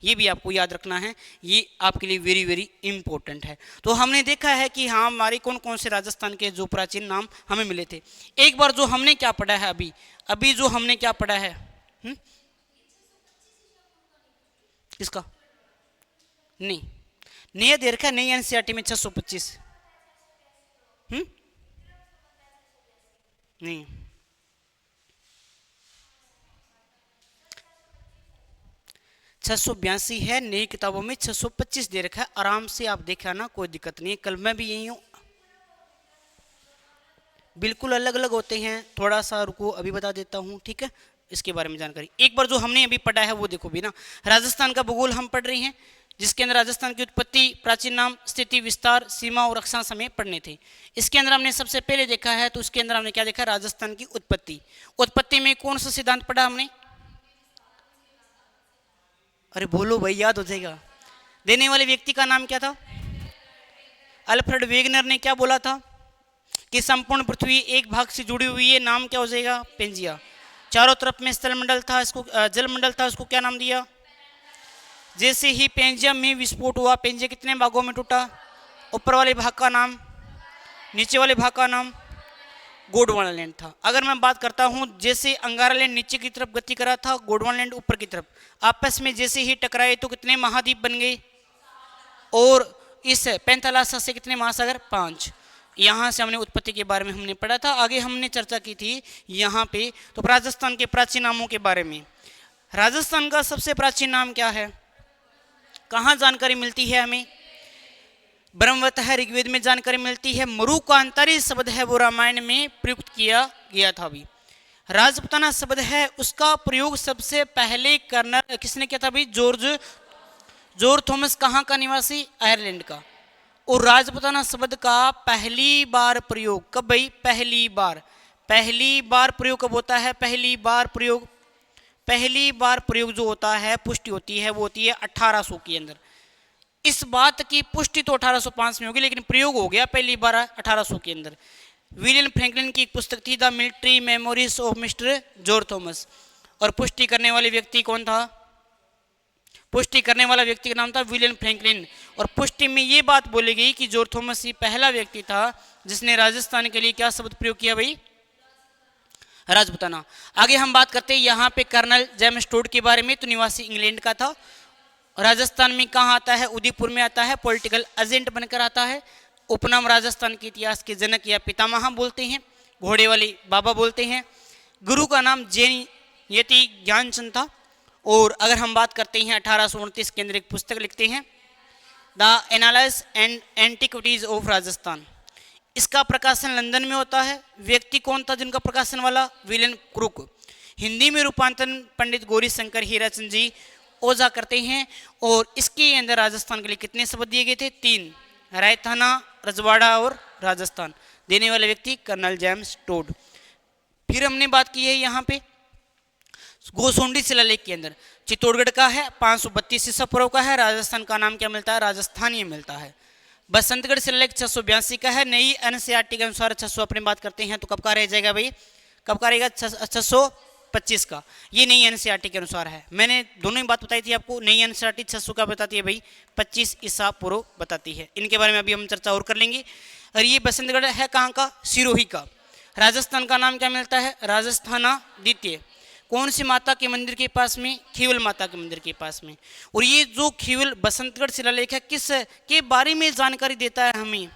ये भी आपको याद रखना है, ये आपके लिए वेरी वेरी इंपॉर्टेंट है। तो हमने देखा है कि हाँ हमारे कौन कौन से राजस्थान के जो प्राचीन नाम हमें मिले थे। एक बार जो हमने क्या पढ़ा है अभी जो हमने क्या पढ़ा है किसका नहीं नया दे रखा है नई एनसीईआरटी में 625 नहीं 682 है, नई किताबों में 625 दे रखा है। आराम से आप देखा ना, कोई दिक्कत नहीं है। कल मैं भी यही हूँ, बिल्कुल अलग अलग होते हैं। थोड़ा सा रुको अभी बता देता हूँ, ठीक है, इसके बारे में जानकारी। एक बार जो हमने अभी पढ़ा है वो देखो भी ना। राजस्थान का भूगोल हम पढ़ रहे हैं जिसके अंदर राजस्थान की उत्पत्ति, प्राचीन नाम, स्थिति, विस्तार, सीमा और अक्षांश हमें पढ़ने थे। इसके अंदर हमने सबसे पहले देखा है तो उसके अंदर हमने क्या देखा? राजस्थान की उत्पत्ति। उत्पत्ति में कौन सा सिद्धांत पढ़ा हमने? अरे बोलो भाई, याद हो जाएगा। देने वाले व्यक्ति का नाम क्या था? अल्फ्रेड वेगनर ने क्या बोला था कि संपूर्ण पृथ्वी एक भाग से जुड़ी हुई है, नाम क्या हो जाएगा? पेंजिया। चारों तरफ में स्थलमंडल था, इसको जलमंडल था, उसको क्या नाम दिया? जैसे ही पेंजियम में विस्फोट हुआ, पेंजिया कितने भागों में टूटा? ऊपर वाले भाग का नाम, नीचे वाले भाग का नाम गोंडवाना लैंड था। अगर मैं बात करता हूं, जैसे अंगारा लैंड नीचे की तरफ गति करा था, गोंडवाना लैंड ऊपर की तरफ, आपस में जैसे ही टकराए तो कितने महाद्वीप बन गए? और इस पैंतालासा से कितने महासागर? 5। यहाँ से हमने उत्पत्ति के बारे में हमने पढ़ा था। आगे हमने चर्चा की थी यहाँ पे तो राजस्थान के प्राचीन नामों के बारे में। राजस्थान का सबसे प्राचीन नाम क्या है? कहाँ जानकारी मिलती है हमें? ब्रह्मवत है, ऋग्वेद में जानकारी मिलती है। मरुकांतारी शब्द है वो रामायण में प्रयुक्त किया गया था। अभी राजपुताना शब्द है उसका प्रयोग सबसे पहले कर्नल किसने किया था भाई? George Thomas. कहाँ का निवासी? आयरलैंड का। और राजपुताना शब्द का पहली बार प्रयोग कब भाई? पहली बार प्रयोग कब होता है? पहली बार प्रयोग जो होता है, पुष्टि होती है, वो होती है 1800 के अंदर। इस बात की पुष्टि तो 1805 में होगी लेकिन प्रयोग हो गया पहली बार 1800 के अंदर। विलियम फ्रैंकलिन की एक पुस्तक थी the military memories of mister George Thomas. और पुष्टि करने वाले व्यक्ति कौन था? पुष्टि करने वाला व्यक्ति का नाम था विलियम फ्रैंकलिन। और पुष्टि में ये बात बोली गई कि जॉर्ज थॉमस ही पहला व्यक्ति था जिसने राजस्थान के लिए क्या शब्द प्रयोग किया भाई? राजपूताना। आगे हम बात करते हैं यहाँ पे कर्नल जेम्स टोड के बारे में, तो निवासी इंग्लैंड का था। राजस्थान में कहाँ आता है? उदयपुर में आता है, पॉलिटिकल एजेंट बनकर आता है। उपनाम राजस्थान के इतिहास के जनक या पितामह बोलते हैं, घोड़े वाले बाबा बोलते हैं। गुरु का नाम जैन यति ज्ञानचंद था। और अगर हम बात करते हैं 1829 के अंदर एक पुस्तक लिखते हैं, the analysis and antiquities of Rajasthan. इसका प्रकाशन लंदन में होता है। व्यक्ति कौन था जिनका प्रकाशन वाला? William crook. हिंदी में रूपांतरण पंडित गौरी शंकर हीराचंद जी ओझा करते हैं। और इसके अंदर राजस्थान के लिए कितने शब्द दिए गए थे? 3, रायथाना, रजवाड़ा और राजस्थान। देने वाले व्यक्ति कर्नल जेम्स टोड। फिर हमने बात की है यहाँ पे गोसुंडी शिलालेख के अंदर, चित्तौड़गढ़ का है, 532 ईसा पूर्व का है। राजस्थान का नाम क्या मिलता है? राजस्थानीय मिलता है। बसंतगढ़ शिलालेख 682 का है। नई एनसीईआरटी के अनुसार 600 अपनी बात करते हैं तो कब का रह जाएगा भाई? कब का रहेगा? 625 का। ये नई एनसीईआरटी के अनुसार है। मैंने दोनों ही बात बताई थी आपको। नई एनसीईआरटी 600 का बताती है भाई, 25 ईसा पूर्व बताती है। इनके बारे में अभी हम चर्चा और कर लेंगे। और ये बसंतगढ़ है कहाँ का? सिरोही का। राजस्थान का नाम क्या मिलता है? राजस्थाना द्वितीय। कौन सी माता के मंदिर के पास में? खीवल माता के मंदिर के पास में। और ये जो खीवल बसंतगढ़ शिलालेख है किस के बारे में जानकारी देता है हमें?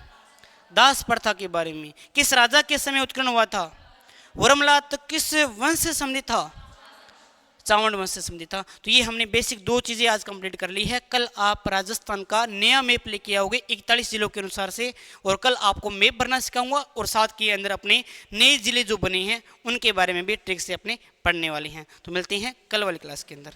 दास प्रथा के बारे में। किस राजा के समय उत्कीर्ण हुआ था? वर्मलात किस वंश से संबंधित था? चावंड वंश से संबंधित था। तो ये हमने बेसिक 2 चीजें आज कंप्लीट कर ली है। कल आप राजस्थान का नया मैप लेके आओगे 41 जिलों के अनुसार से, और कल आपको मैप भरना सिखाऊंगा और साथ के अंदर अपने नए जिले जो बने हैं उनके बारे में भी ट्रिक से अपने पढ़ने वाले हैं। तो मिलते हैं कल वाली क्लास के अंदर।